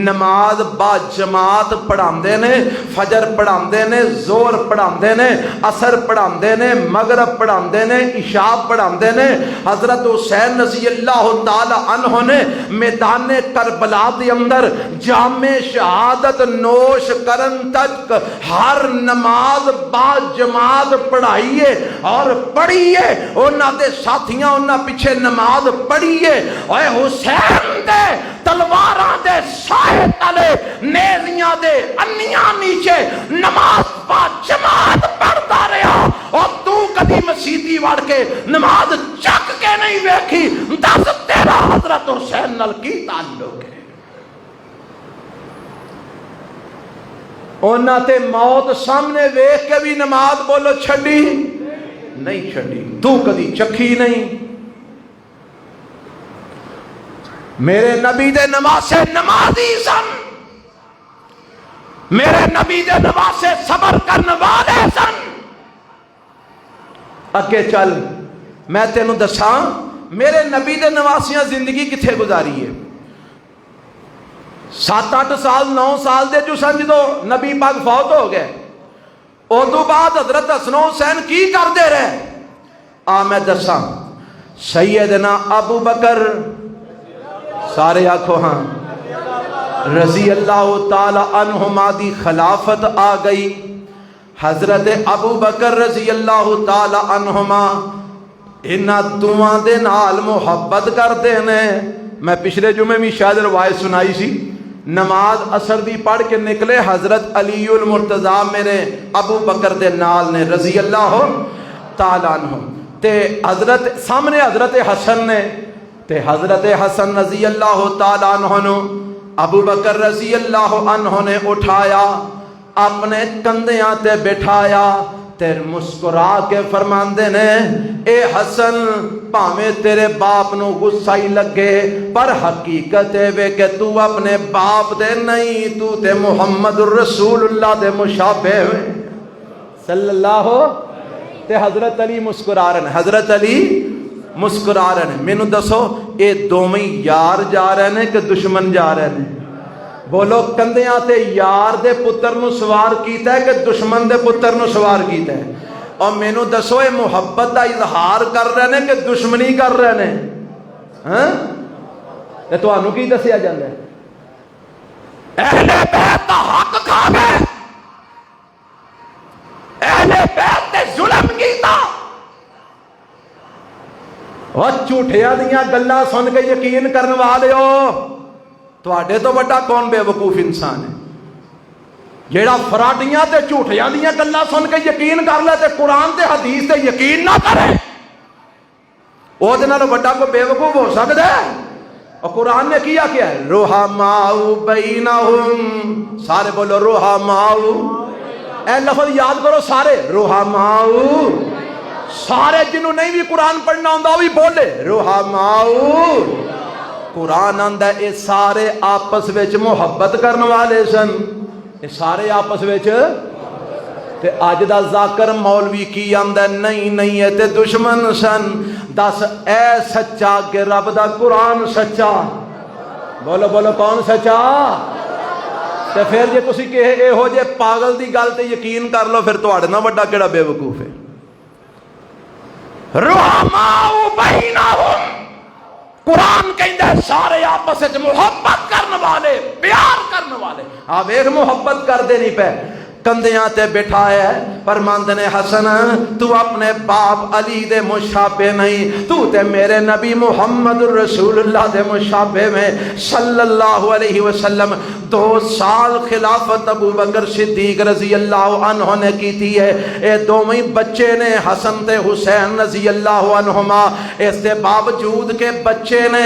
نماز با جماعت پڑھاندے نے، فجر پڑھاندے نے، زور پڑھاندے نے، عصر پڑھاندے نے، مغرب پڑھاندے نے، عشاء پڑھاندے نے۔ حضرت حسین رضی اللہ تعالی عنہ نے میدان کربلا دے اندر جام شہادت نوش کرن تک ہر نماز با جماعت پڑھائیے اور پڑھیے، انہاں دے ساتھیاں انہاں پیچھے نماز پڑھیے۔ اے حسین دے تلواراں دے سائے تلے، نیزیاں دے انیاں نیچے نماز با جماعت پڑھتا رہا، اور تو کدی مسیتی وڑ کے نماز چک کے نہیں ویکھی، دس تیرا حضرت حسین نال کی تعلق ہے؟ انہاں تے موت سامنے ویکھ کے بھی نماز بولو چھڈی نہیں چھڈی، تو کدی چکھی نہیں۔ میرے نبی دے نمازے نمازی سن، میرے نبی دے نمازے صبر کرنے والے سن۔ اگے چل میں تینوں دساں میرے نبی دے نواسیاں زندگی کتھے گزاری ہے۔ 7-8 سال 9 سال دے جو سن جدو نبی پاک فوت ہو گئے، ادو بعد حضرت حسن و حسین کی کردے رہے؟ میں دساں سیدنا ابو بکر، سارے آکھو ہاں، رضی اللہ تعالی عنہما دی خلافت آ گئی۔ حضرت ابو بکر رضی اللہ تعالی عنہما انہاں دعاں دے نال محبت کردے نے۔ میں پچھلے جمعے بھی شاید روایت سنائی سی، نماز اثر دی پڑھ کے نکلے، حضرت علی المرتضیٰ میرے ابو بکر دے نال نے رضی اللہ تعالیٰ عنہ، تے حضرت سامنے حضرت حسن نے، تے حضرت حسن رضی اللہ تعالیٰ عنہ ابو بکر رضی اللہ عنہ نے اٹھایا، اپنے کندھیاں تے بٹھایا، تے مسکرا کے فرماندے نے، اے حسن پاویں تیرے باپ نو غصہ ہی لگے، پر حقیقت ہے کہ تو اپنے باپ دے نہیں، تو تے محمد الرسول اللہ دے مشابہ ہوئے صلی اللہ ہو۔ تے حضرت علی مسکرا رہے ہیں، حضرت علی مسکرا رہے ہیں۔ مینوں دسو اے دوویں یار جا رہے ہیں کہ دشمن جا رہے ہیں؟ بولو کندھیاں تے یار دے پتر نو سوار کیتا ہے کہ دشمن دے پتر نو سوار کیتا ہے؟ اور مینوں دسو اے محبت دا اظہار کر رہے ہیں کہ دشمنی کر رہے ہیں؟ ہاں تے تانوں کی دسیا جاندا ہے؟ اہل بیت دا حق کھا گئے، اہل بیت تے ظلم کیتا۔ اور جھوٹیاں دیاں گلاں سن کے یقین کرن والے ہو، تواڈے تو بڑا کون بے وقوف انسان ہے جیڑا فراڈیاں تے جھوٹیاں دیاں گلاں سن کے یقین کر لے تے قرآن تے حدیث تے یقین نہ کرے، او دے نال بڑا کوئی بے وقوف ہو سکدا ہے؟ اور قرآن نے کیا ہے رحماء بینہم، سارے بولو رحماء، اے لفظ یاد کرو سارے، رحماء، سارے جنہوں نہیں بھی قرآن پڑھنا ہوندا وہ بھی بولے رحماء۔ قرآن آندا ہے اے سارے آپس وچ محبت کرن والے سن، اے سارے آپس وچ، تے اج دا ذاکر مولوی کی آندا نہیں نہیں اے تے دشمن سن۔ دس اے سچا کہ رب دا قرآن سچا؟ بولو بولو کون سچا؟ تے پھر جے تسی کہ اے ہو جے پاگل دی گل تے یقین کر لو، پھر تواڈے نال بڑا کیڑا بے وقوف ہے؟ رحماء بینہم، قرآن کہندا ہے سارے آپس وچ محبت کرن والے، پیار کرن والے۔ آپ ایک محبت کردے نہیں پے، کندیاں تے بٹھایا ہے، فرماندے نے حسن تو اپنے باپ علی دے مشابہ نہیں، تو تے میرے نبی محمد رسول اللہ دے مشابہ میں صلی اللہ علیہ وسلم۔ 2 سال خلافت ابو بکر صدیق رضی اللہ عنہ نے کی تھی ہے، اے دوویں بچے نے حسن تے حسین رضی اللہ عنہما، اس دے باوجود کے بچے نے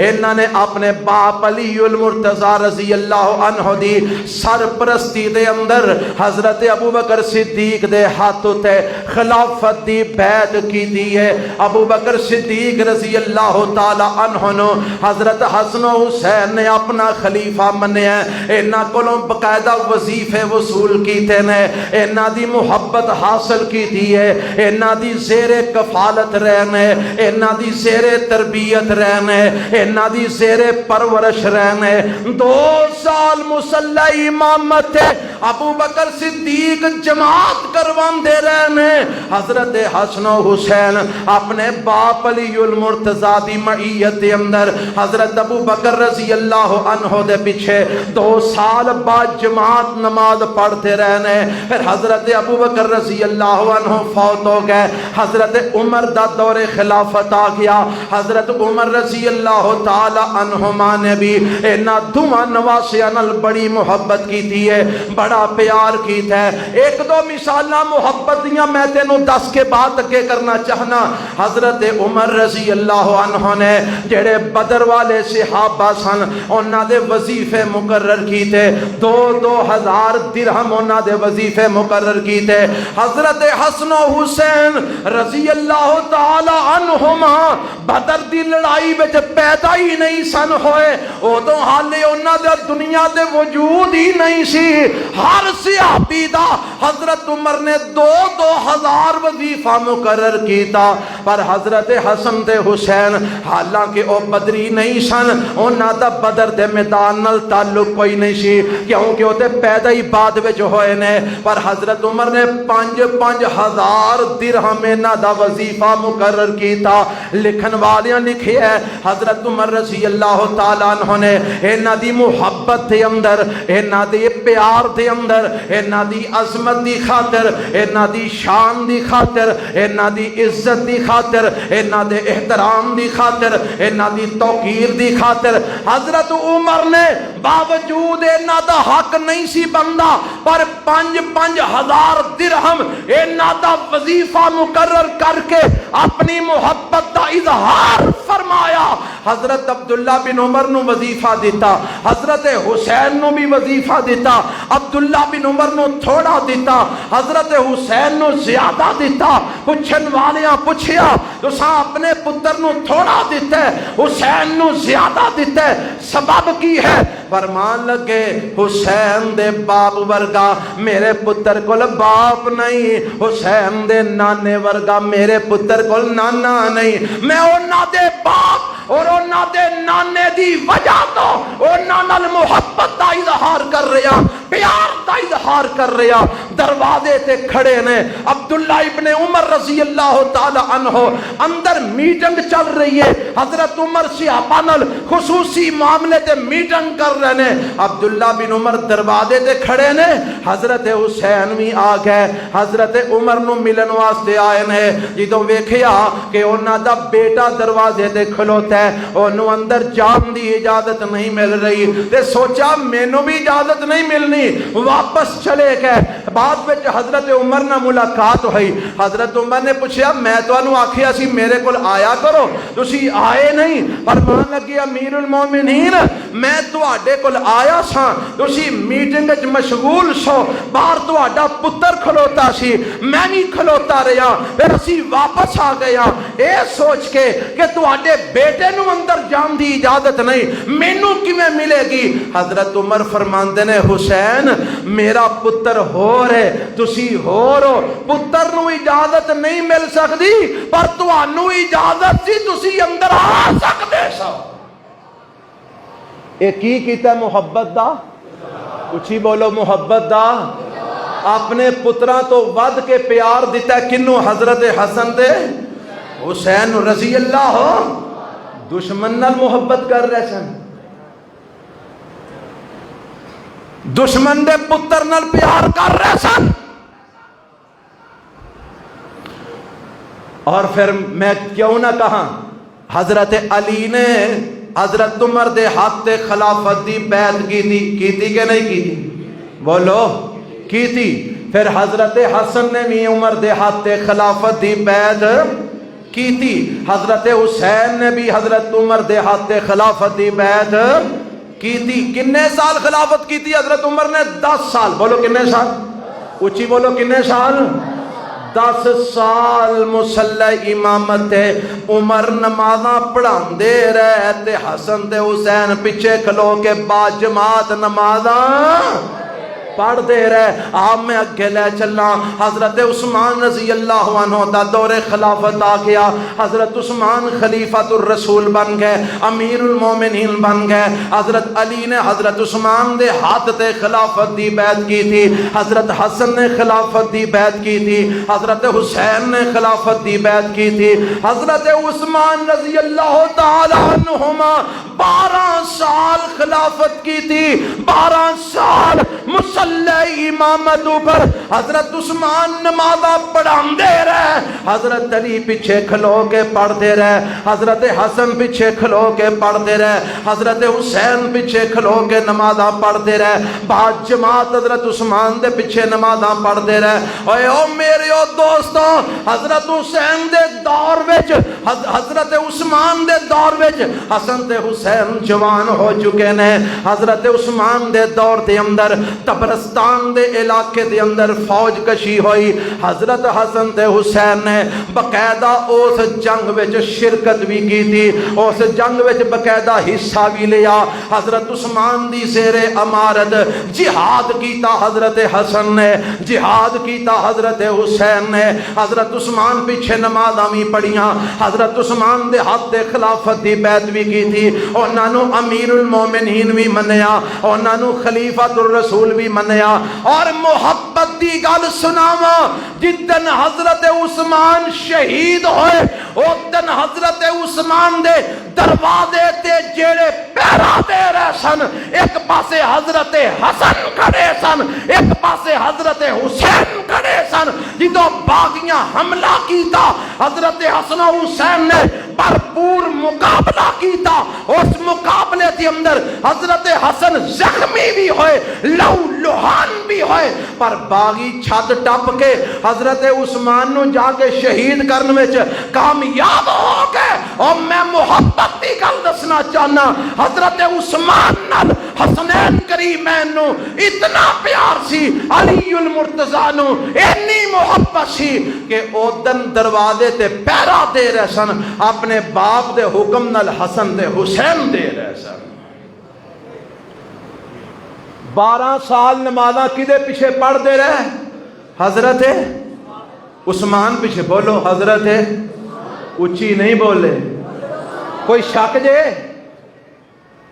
انہاں نے اپنے باپ علی المرتضی رضی اللہ عنہ دی سرپرستی دے اندر حضرت ابو بکر صدیق دے ہاتھ تے خلافت دی بیعت کی دی ہے۔ ابو بکر صدیق رضی اللہ تعالی عنہ نے حضرت حسن و حسین نے اپنا خلیفہ منیا، انہاں کولوں باقاعدہ وظیفے وصول کیتے نے، انہاں دی محبت حاصل کی دی ہے، انہاں دی زیر کفالت رہنے، انہاں دی زیر تربیت رہنے، انہاں دی زیر پرورش رہنے۔ 2 سال مصلی امامت ابو بکر صدیق جماعت کرواندے رہنے، حضرت حسن و حسین اپنے باپ علی المرتضی دی معیت دے اندر حضرت ابو بکر رضی اللہ عنہ دے پیچھے 2 سال بعد جماعت نماز پڑھتے رہنے۔ پھر حضرت ابو بکر رضی اللہ عنہ فوت ہو گئے، حضرت عمر دا دور خلافت آ گیا، حضرت عمر رضی اللہ تعالی عنہما نے بھی انہاں دوواں نواسیاں نال بڑی محبت کی تھی ہے، بڑا پیار کیتا ہے۔ 1-2 مثالاں محبت دیاں میں تینوں 10 کے بعد اگے کرنا چاہنا۔ حضرت عمر رضی اللہ عنہ نے جڑے بدر والے صحابہ سن انہاں دے وظیفے مقرر کیتے، 2,000 درہم انہاں دے وظیفے مقرر کیتے۔ حضرت حسن و حسین رضی اللہ تعالی عنہما بدر دی لڑائی وچ پیدا ہی نہیں سن ہوئے، ادوں حالے انہاں دے دنیا دے وجود ہی نہیں سی۔ ہر صحابی دا حضرت عمر نے 2,000 وظیفہ مقرر کیتا، پر حضرت حسن تے حسین حالانکہ او بدری نہیں سن، انہاں دا بدر دے میدان نال تعلق کوئی نہیں سی کیونکہ او تے پیدا ہی بعد وچ ہوئے نے، پر حضرت عمر نے 5,000 درہم انہاں دا وظیفہ مقرر کیتا۔ لکھن والیاں لکھیا ہے حضرت عمر رضی اللہ تعالی عنہ نے انہاں دی محبت دے اندر، انہاں دے پیار دے اندر، انہاں دی عظمت دی خاطر، انہاں دی شان دی خاطر، انہاں دی عزت دی خاطر، انہاں دے احترام دی خاطر، انہاں دی توقیر دی خاطر حضرت عمر نے باوجود انہاں دا حق نہیں سی بندہ، پر 5,000 درہم انہاں دا وظیفہ مقرر کر کے اپنی محبت دا اظہار فرمایا۔ حضرت عبداللہ بن عمر نو وظیفہ دیتا، حضرت حسین نو بھی وظیفہ دیتا، عبداللہ بن عمر نو تھوڑا دیتا، حضرت حسین نو زیادہ دیتا۔ پوچھن والیاں پوچھیا تساں اپنے پتر نو تھوڑا دیتا ہے، حسین نو زیادہ دیتا ہے، سبب کی ہے؟ فرمان لگے حسین دے باپ ورگا میرے پتر کول باپ نہیں، حسین دے نانے ورگا میرے پتر کول نانا نہیں، میں انہاں دے باپ اور انہاں دے نانے دی وجہ تو انہاں نال محبت دا اظہار کر رہا، پیار دا اظہار کر رہا دروازے تے کھڑے نے عبداللہ ابن عمر رضی اللہ تعالی عنہ اندر میٹنگ چل رہی ہے حضرت عمر صحابہ نال خصوصی معاملے تے میٹنگ کر رہے نے عبداللہ بن عمر دروازے تے کھڑے نے حضرت حسین بھی آ گئے حضرت عمر نو ملن واسطے آئے نے جدوں ویکھیا کہ انہاں دا بیٹا دروازے تے کھلوتا ہے اونوں اندر جان دی اجازت نہیں مل رہی تے سوچا مینوں بھی اجازت نہیں ملنی واپس چلے گئے بعد وچ حضرت عمر نہ ملاقات ہوئی حضرت عمر نے پوچھا میں تانوں آکھیا سی میرے کول آیا کرو تسی آئے نہیں فرمان لگے امیر المومنین میں تواڈے کول آیا ساں تسی میٹنگ وچ مشغول سو باہر تواڈا پتر کھلوتا سی میں بھی کھلوتا رہا پھر اسی واپس آ گیا اے سوچ کے کہ تواڈے بیٹے نو اندر جان دی اجازت نہیں مینوں کیویں ملے گی حضرت عمر فرماندے نے حسین میرا پتر ہو رہے تسی ہو رو پتر نو اجازت نہیں مل سکتی پر تانوں اجازت سی تسی اندر آ سکتے سو اے کی کیتا ہے محبت دا اچھی بولو محبت دا اپنے پتراں تو ود کے پیار دیتا ہے کنوں حضرت حسن تے حسین رضی اللہ ہو دشمن نال محبت کر رہے سن دشمن دے پتر نال پیار کر رہے سن اور پھر میں کیوں نہ کہاں حضرت علی نے حضرت عمر دے ہاتھ تے خلافت دی بیعت کی تھی کہ نہیں کی تھی بولو کی تھی پھر حضرت حسن نے بھی عمر دے ہاتھ تے خلافت دی بیعت کی تھی حضرت حسین نے بھی حضرت عمر دے ہاتھ تے خلافت دی بیعت کی تھی کنے سال خلافت کی تھی حضرت عمر نے 10 سال بولو کنے سال اچھی بولو کنے سال 10 سال مصلی امامت عمر نمازاں پڑھان دے رہے تے حسن تے حسین پیچھے کھلو کے با جماعت نمازاں پڑھ دے رہے آپ میں اگے لے چلنا حضرت عثمان رضی اللہ عنہ دا دور خلافت آ گیا حضرت عثمان خلیفۃ الرسول بن گئے امیر المومنین بن گئے حضرت علی نے حضرت عثمان دے ہاتھ تے خلافت دی بیعت کی تھی حضرت حسن نے خلافت دی بیعت کی تھی حضرت حسین نے خلافت دی بیعت کی تھی حضرت عثمان رضی اللہ تعالی عنہما 12 سال خلافت کی تھی 12 سال مصلی امامت پر حضرت عثمان نمازہ پڑھان دے رہے حضرت علی پیچھے کھلو کے پڑھ دے رہے حضرت حسن پیچھے کھلو کے پڑھ دے رہے حضرت حسین پیچھے کھلو کے نمازہ پڑھ دے رہے بعد جماعت حضرت عثمان دے پیچھے نمازہ پڑھ دے رہے اوے او میرے او دوستوں حضرت حسین دے دور وچ حضرت عثمان دے دور وچ حسن تے حسین جوان ہو چکے نے حضرت عثمان دے دور دے اندر تبرستان دے علاقے دے اندر فوج کشی ہوئی حضرت حسن تے حسین نے باقاعدہ اس جنگ وچ شرکت بھی کی تھی اس جنگ وچ باقاعدہ حصہ بھی لیا حضرت عثمان دی زیر امارت جہاد کیتا حضرت حسن نے جہاد کیتا حضرت حسین نے حضرت عثمان پیچھے نمازاں بھی پڑھیاں حضرت عثمان دے ہاتھ تے خلافت دی بیعت بھی کی تھی انہاں نو امیر المومنین بھی منیا انہاں نو خلیفۃ الرسول بھی منیا اور محبت دی گل سناواں جدن حضرت عثمان شہید ہوئے اس دن حضرت عثمان دے دروازے تے جیڑے پہرا دے رہے سن ایک پاسے حضرت حسن کھڑے سن ایک پاسے حضرت حسین کھڑے سن جدوں باغیاں حملہ کیتا حضرت حسن و حسین نے بھرپور مقابلہ کیتا اس مقابلے کے اندر حضرت حسن زخمی بھی ہوئے لہو لہان بھی ہوئے پر باغی چھت ٹپ کے حضرت عثمان نو جا کے شہید کرنے وچ کامیاب ہو گئے اور میں محبت دی گل دسنا چاہنا حضرت عثمان نال حسنین کریمین نو اتنا پیار سی علی المرتضی نو اتنی محبت سی کہ او دن دروازے تے پہرا دے رہے سن اپنے باپ دے حکم نال حسن دے حسین دے رہے سن 12 سال نمازاں کدے پیچھے پڑھ دے رہے حضرت عثمان پیچھے بولو حضرت اچھی نہیں بولے کوئی شک جے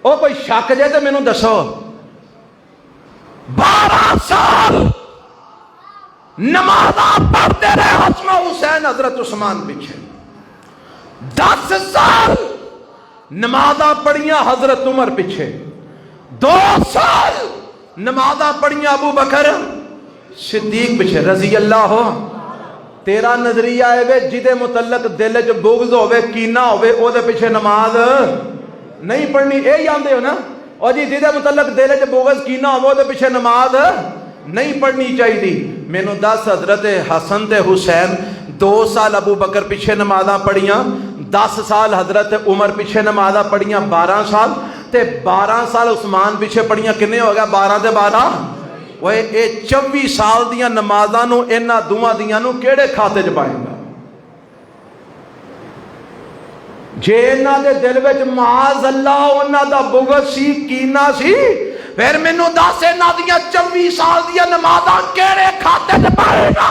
او کوئی شک جے تو مینوں دسو 12 سال نمازاں پڑھتے رہے حسن و حسین حضرت عثمان پیچھے، 10 سال نمازاں پڑھیاں حضرت عمر پیچھے، 2 سال نمازاں پڑھیاں ابو بکر صدیق پیچھے رضی اللہ ہو۔ تیرا نظریہ ہے وے جدے متعلق دل چ بغض ہوے کینہ ہوے او دے پیچھے نماز نہیں پڑھنی، اے آندے ہو نا؟ اور جی جدے متعلق دل چ بغض کینہ ہوے او دے پیچھے نماز نہیں پڑھنی چاہیے۔ مینوں دس حضرت حسن تے حسین 2 سال ابو بکر پیچھے نمازاں پڑھیاں، 10 سال حضرت عمر پیچھے نمازاں پڑھیاں، 12 سال تے 12 سال عثمان پیچھے پڑھیاں، کنے ہو گیا 12 تے 12 وہ اے 24 سال دیاں نمازاں نو انہاں دوواں دیاں نو کیڑے کھاتے چ پائے گا؟ جے انہاں دے دل وچ معاذ اللہ انہاں دا بغض سی کینہ سی، پھر مینوں دس انہاں دیاں 24 سال دیاں نمازاں کیڑے کھاتے چ پائے گا؟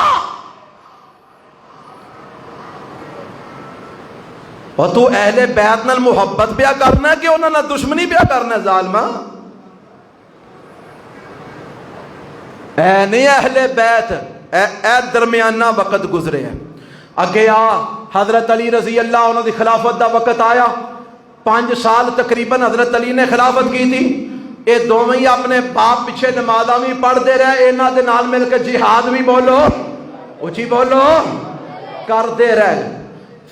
اور تو اہل بیت نال محبت پیا کرنا ہے کہ انہاں نال دشمنی پیا کرنا ہے ظالمہ؟ اے نہیں اہل بیت، اے درمیانہ وقت گزرے ہے۔ اگے حضرت علی رضی اللہ عنہ دی خلافت دا وقت آیا، 5 سال تقریباً حضرت علی نے خلافت کی تھی۔ اے دوویں ہی اپنے باپ پیچھے نمازاں بھی پڑھتے رہے، انہاں دے نال مل کے جہاد بھی بولو اچھی بولو کرتے رہے۔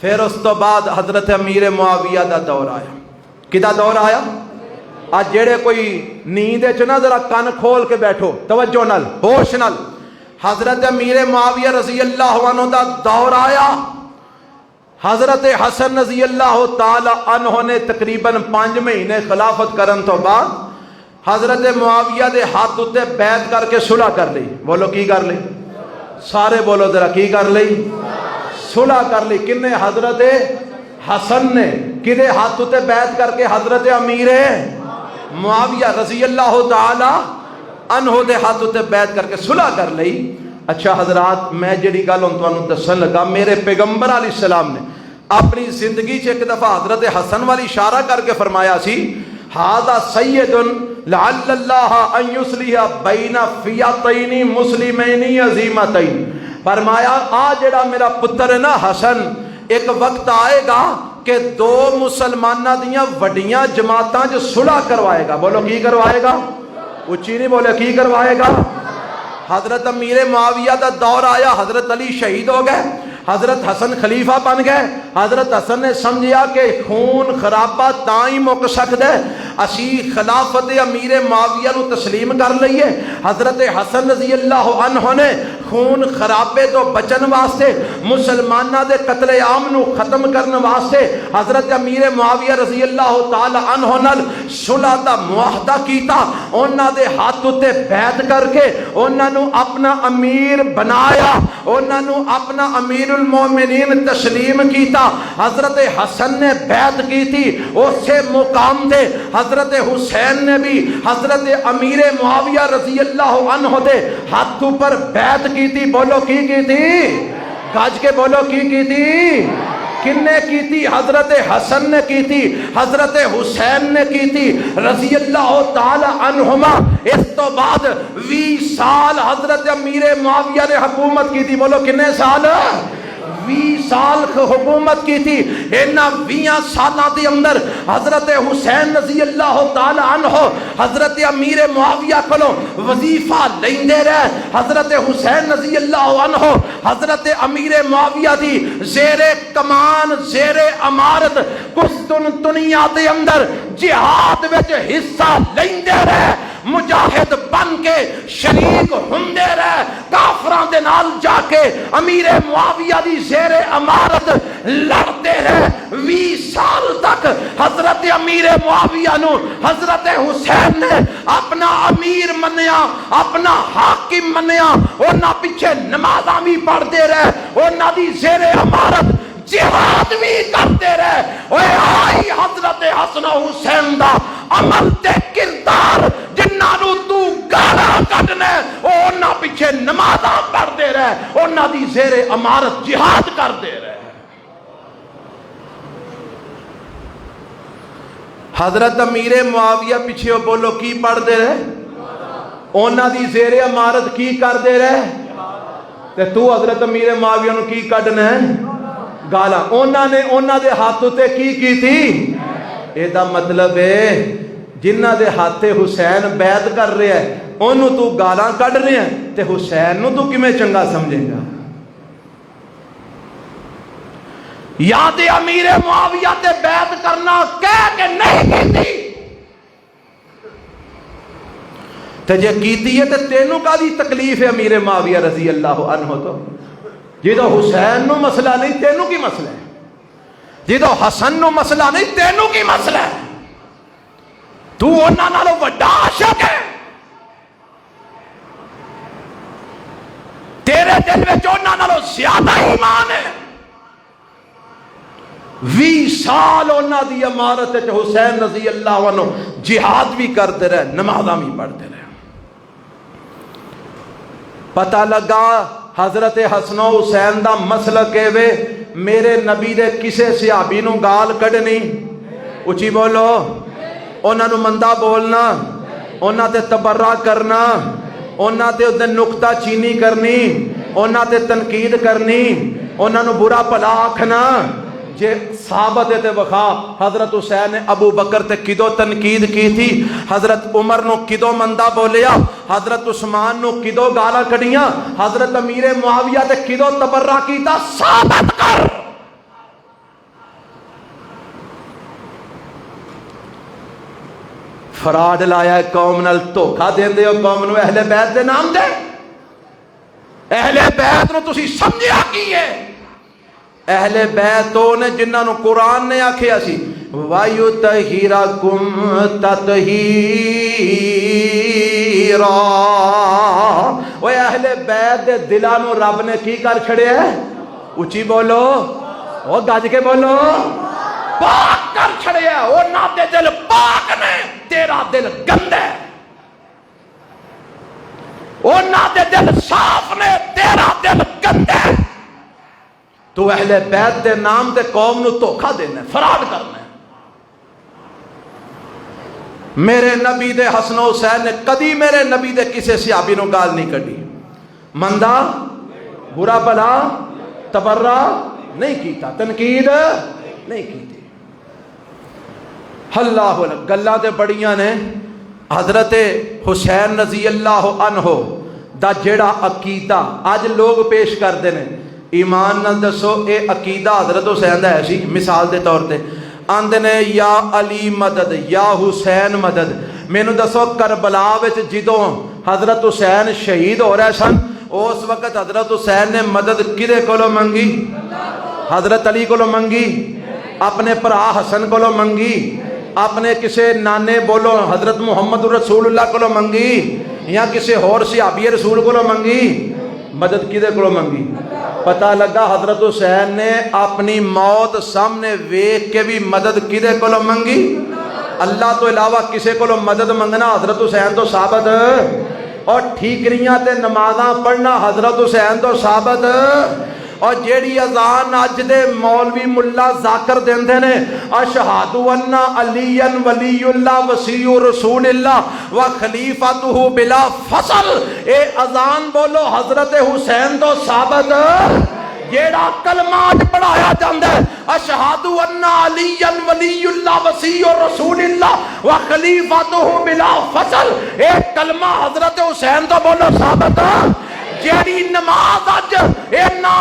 پھر اس تو بعد حضرت امیر معاویہ دا دور آیا۔ کدا دور آیا؟ آج جڑے کوئی نیند چ نا ذرا کان کھول کے بیٹھو، توجہ نال ہوش نال، حضرت امیر معاویہ رضی اللہ عنہ دا دور آیا۔ حضرت حسن رضی اللہ تعالی عنہ نے تقریباً 5 مہینے خلافت کرن تو بعد حضرت معاویہ دے ہاتھ اتے بیعت کر کے صلح کر لی۔ بولو کی کر لی؟ سارے بولو ذرا کی کر لی؟ صلح کر لی۔ کنے؟ حضرت حسن نے۔ کدے ہاتھ اتے بیعت کر کے؟ حضرت امیر معاویہ رضی اللہ تعالی عنہ دے ہاتھ اتے بیعت کر کے صلح کر لئی۔ اچھا حضرات، میں جڑی گل ہن تانوں دسن لگا، میرے پیغمبر علیہ السلام نے اپنی زندگی چ ایک دفعہ حضرت حسن والی اشارہ کر کے فرمایا سی، ھذا سید لعل اللہ ان یصلح بین فئتین مسلمین عظیمتین۔ فرمایا آ جڑا میرا پتر ہے نا حسن، ایک وقت آئے گا کہ 2 مسلمانہ دیاں وڈیاں جماعتاں جو صلح کروائے گا۔ بولو کی کروائے گا؟ اچھی نہیں بولے کی کروائے گا؟ حضرت امیر معاویہ دا دور آیا، حضرت علی شہید ہو گئے، حضرت حسن خلیفہ بن گئے۔ حضرت حسن نے سمجھیا کہ خون خرابہ تاں ہی مک سکدا ہے، اسی خلافت امیر معاویہ نو تسلیم کر لئیے۔ حضرت حسن رضی اللہ عنہ نے خون خرابے تو بچن واسطے، مسلمانہ دے قتل عام نو ختم کرنے واسطے حضرت امیر معاویہ رضی اللہ تعالی عنہ نال صلح دا معاہدہ کیتا۔ انہاں دے ہاتھ اتے بیعت کر کے انہاں نو اپنا امیر بنایا، انہاں نو اپنا امیر المومنین تسلیم کیتا۔ حضرت حسن نے بیعت کی تھی، اسے مقام دے حضرت حسین نے بھی حضرت امیر معاویہ رضی اللہ عنہ دے ہاتھوں پر بیعت کی تھی۔ بولو کی تھی؟ گاج کے بولو کی تھی؟ کن نے کی تھی؟ حضرت حسن نے کی تھی، حضرت حسین نے کی تھی رضی اللہ تعالی عنہما۔ اس تو بعد 20 سال حضرت امیر معاویہ نے حکومت کی تھی۔ بولو کنے سال؟ 20 سال حکومت کی تھی۔ انہاں 20 سالہ دے اندر حضرت حسین رضی اللہ تعالی عنہ حضرت امیر معاویہ کھلو وظیفہ لیندے رہے۔ حضرت حسین رضی اللہ عنہ حضرت امیر معاویہ دی زیر کمان زیر امارت قسطنطنیہ دے اندر جہاد وچ حصہ لیندے رہے، مجاہد بن کے شریک ہوندے رہے، کافراں دے نال جا کے امیر معاویہ دی زیر امارت لڑتے رہے۔ 20 سال تک حضرت امیر معاویہ نو حضرت حسین نے اپنا امیر منیا، اپنا حاکم منیا۔ انہاں پیچھے نمازاں بھی پڑھتے رہے، انہاں دی زیر امارت جہاد بھی کرتے رہے۔ اوے آئی حضرت حسن و حسین دا عمل تے کردار جنہاں نو تو گالا کڈنے، انہاں پیچھے نمازاں پڑھتے رہے، انہاں دی زیر امارت جہاد کرتے رہے۔ حضرت امیر معاویہ پیچھے بولو کی پڑھتے رہے؟ انہاں دی زیر امارت کی کر دے رہے تے تو حضرت امیر معاویہ نو کی کڈنا ہے گالا انہاں نے انہاں دے ہاتھ تے کی تھی اے دا مطلب ہے جنہ دے ہاتھ حسین بیعت کر رہے ہیں انہوں تو گالاں کڈ رہے ہیں تے حسین نو تو کیویں چنگا سمجھے گا یاد امیر معاویہ تے بیعت کرنا کہہ کے نہیں کیتی تے جے کیتی ہے تے تینوں کا دی تکلیف ہے امیر معاویہ رضی اللہ عنہ تو جدو حسین نو مسئلہ نہیں تینوں کی مسئلہ ہے جدو حسن نو مسئلہ نہیں تینوں کی مسئلہ ہے تو انہاں نالوں وڈا عاشق ہے تیرے دل وچ انہاں نالوں زیادہ ایمان ہے 20 سال انہاں دی امارت وچ حسین رضی اللہ عنہ جہاد بھی کرتے رہے نمازاں بھی پڑھتے رہے پتہ لگا حضرت حسن و حسین دا مسلک ہے وے میرے نبی دے کسے صحابی نو گال کڈنی اچھی بولو انہاں نو مندہ بولنا انہاں تے تبرہ کرنا انہاں تے ادھر نکتہ چینی کرنی انہاں تے تنقید کرنی انہاں نو برا پلا آکھنا جے صحابت تے وخا حضرت حسین نے ابو بکر تے کدو تنقید کی تھی حضرت عمر نو کدو مندہ بولیا حضرت عثمان نو کدو گالا کڑیاں حضرت امیر معاویہ تے کدو تبرہ کیتا ثابت کر فراڈ لایا ہے قوم نال دھوکا دیندے ہو قوم نو اہل بیت دے نام دے اہل بیت نو تسی سمجھیا کی ہے اہل بیت تو نے جنہاں نو قرآن نے آکھیا سی وَيُطَهِّرَكُمْ تَطْهِيرًا وہ اہل بیت دے دلاں نو رب نے کی کر چھڑیا ہے اچھی بولو او گج کے بولو پاک کر چھڑیا ہے وہ نہ دے دل پاک نے تیرا دل گندہ ہے وہ نہ دے دل صاف نے تیرا دل گندہ ہے تو اہل بیت دے نام تے قوم نو دھوکا دینا فراڈ کرنا ہے میرے نبی دے حسن و حسین نے کدی میرے نبی دے کسے صحابی نو گال نہیں کڈی مندہ برا بلا تبرہ نہیں کیتا تنقید نہیں کیتی اللہ گلہ دے بڑیاں نے حضرت حسین رضی اللہ عنہ دا جڑا عقیدہ آج لوگ پیش کر دینے ایمان نہ دسو اے عقیدہ حضرت حسین دا ہے سی مثال دے طور تے آندے نے یا علی مدد یا حسین مدد میں نو دسو کربلا وچ جدوں حضرت حسین شہید ہو رہے سن اس وقت حضرت حسین نے مدد کدے کولو منگی حضرت علی کولو منگی اپنے پرا حسن کولو منگی اپنے کسے نانے بولو حضرت محمد رسول اللہ کولو منگی یا کسے اور صحابی رسول کولو منگی مدد کدے کولو منگی پتہ لگا حضرت حسین نے اپنی موت سامنے ویکھ کے بھی مدد کدے کولو منگی اللہ تو علاوہ کسے کولو مدد منگنا حضرت حسین تو ثابت اور ٹھیکریاں تے نمازاں پڑھنا حضرت حسین تو ثابت اور جیڑی اذان اج دے مولوی ملا ذاکر دیندے نے اشہد ان علی ولی اللہ وصی رسول اللہ و خلیفۃہ بلا فصل اے اذان بولو حضرت حسین تو ثابت جیڑا کلمہ پڑھایا جاندا ہے اشہد ان علی ولی اللہ وصی رسول اللہ و خلیفۃہ بلا فصل اے کلمہ حضرت حسین تو بولو ثابت جیڑی نماز اج اے نا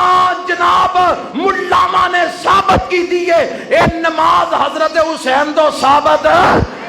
جناب ملاما نے ثابت کی دیئے اے نماز حضرت حسین تو ثابت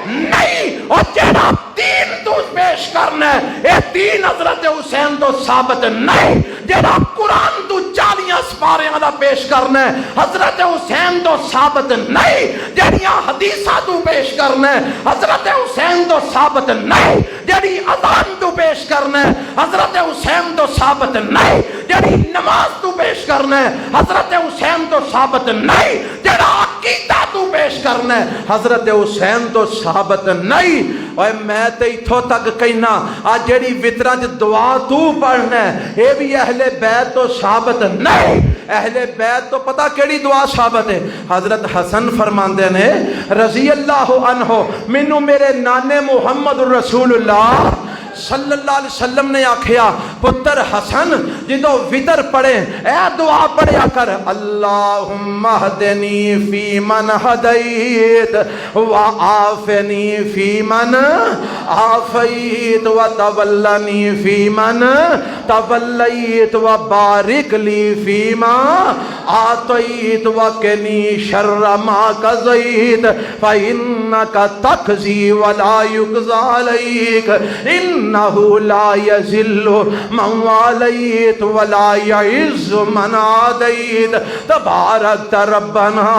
نہیں اور جیڑا دین تو پیش کرنا ہے اے دین حضرت حسین تو ثابت نہیں جیڑا قرآن تو 40 سپاریاں دا پیش کرنا ہے حضرت حسین تو ثابت نہیں جیڑیاں حدیثہ تو پیش کرنا ہے حضرت حسین تو ثابت نہیں جیڑی اذان تو پیش کرنا ہے حضرت حسین تو ثابت نہیں جیڑی نماز تو پیش کرنا ہے حضرت حسین تو ثابت نہیں جیڑا عقیدہ تو پیش کرنا ہے حضرت حسین تو ثابت نہیں اور میں تے اتھوں تک کہنا آج جیڑی وطرہ دعا تو پڑھنا ہے اے بھی اہل بیت تو ثابت نہیں اہل بیت تو پتہ کیڑی دعا ثابت ہے حضرت حسن فرماندے نے رضی اللہ عنہ منو میرے نانے محمد رسول اللہ صلی اللہ علیہ وسلم نے آکھیا پتر حسن جدو وطر پڑھے اے دعا پڑھیا کر اللہم اہدنی فی من ہدیت وعافنی فی من عافیت وتولنی فی من تولیت وبارک لی فیما آتیت وقنی شر ما قضیت فإنک تقضی ولا یقضی علیک انہ لا یذل من والیت ولا یعز من عادیت تبارک ربنا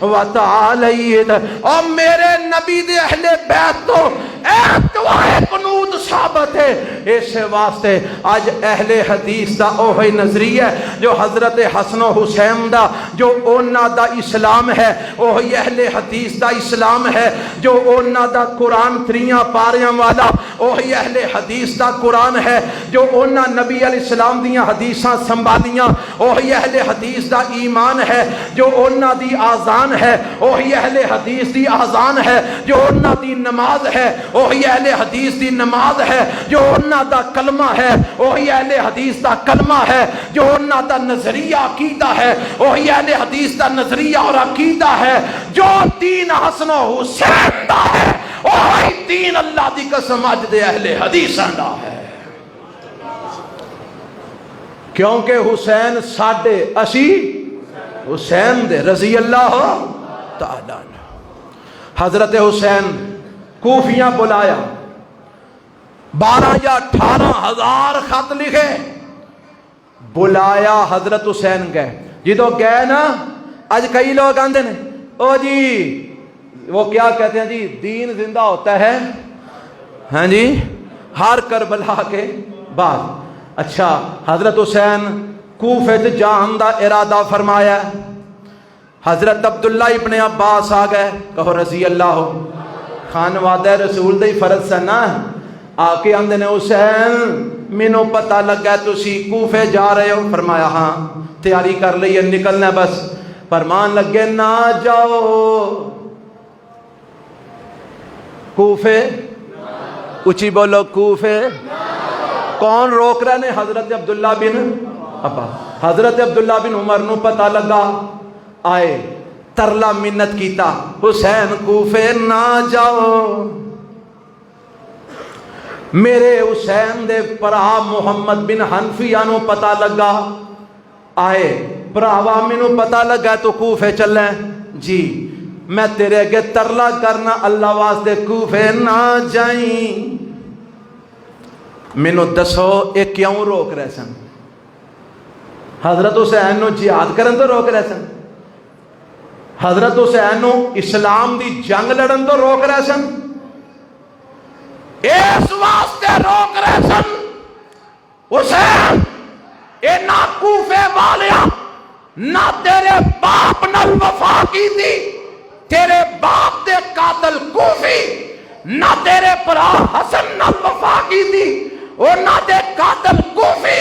وتعالیت۔ اور میرے نبی دے اہل بیت تو اے دعائے قنوت ثابت ہے، اس واسطے آج اہل حدیث دا اوہی نظریہ جو حضرت حسن و حسین دا جو اونا دا اسلام ہے، اوہی اہل حدیث دا اسلام ہے جو اونا دا قرآن تریاں پاریاں والا، اوہی اہل حدیث دا قرآن ہے جو اونا نبی علیہ السلام دیاں حدیثاں سنبھالیاں، اوہی اہل حدیث دا ایمان ہے جو اونا دی آزان ہے، اوہی اہل حدیث دی آزان ہے جو اونا دی نماز ہے، اوہی اہل حدیث دی نماز ہے جو اونا دا کلمہ ہے، اوہی اہل حدیث دا کلمہ ہے جو اونا دا نظریہ عقیدہ ہے، اوہی اہل حدیث دا نظریہ اور عقیدہ ہے جو دین حسن و حسین دا ہے، اوہی دین اللہ دی قسم اج دے اہل حدیث دا ہے، کیونکہ حسین ساڈے اسی حسین دے رضی اللہ تعالیٰ عنہ۔ حضرت حسین کوفیاں بلایا، 12 یا 18 ہزار خط لکھے، بلایا حضرت حسین گئے، جدو گئے نا آج کئی لوگ آندے نے او جی وہ کیا کہتے ہیں جی دین زندہ ہوتا ہے ہاں جی ہر کربلا کے بعد۔ اچھا حضرت حسین کوفے جان دا ارادہ فرمایا، حضرت عبداللہ ابن عباس آ گئے، کہو رضی اللہ ہو، خانوادہ رسول دے فرض سے نا آ کے آندے نے حسین مینوں پتہ لگا تسی کوفے جا رہے ہو، فرمایا ہاں تیاری کر لئیے نکلنا بس، فرمان لگے نہ جاؤ کوفے، اچھی بولو کوفے، کون روک رہے ہیں؟ حضرت عبداللہ بن عباس۔ حضرت عبداللہ بن عمر نو پتہ لگا، آئے ترلا منت کیتا حسین کوفے نہ جاؤ، میرے حسین دے پرا محمد بن حنفیہ نو پتہ لگا، آئے پراوا مینو پتہ لگا تو کوفے چلیں، جی میں تیرے اگے ترلا کرنا اللہ واسطے کوفے نہ جائیں، مینو دسو اے کیوں روک رہے سن؟ حضرت حسین نو جہاد کرن تو روک رہے سن، حضرت حسین نو اسلام دی جنگ لڑن تو روک رہے سن، اس واسطے روک رہے سن حسین اے نہ کوفے والیا نہ تیرے باپ نال وفا کی تھی، تیرے باپ دے قاتل کوفی نہ تیرے پرا حسن نال وفا کی تھی اور نہ دے قاتل کوفی۔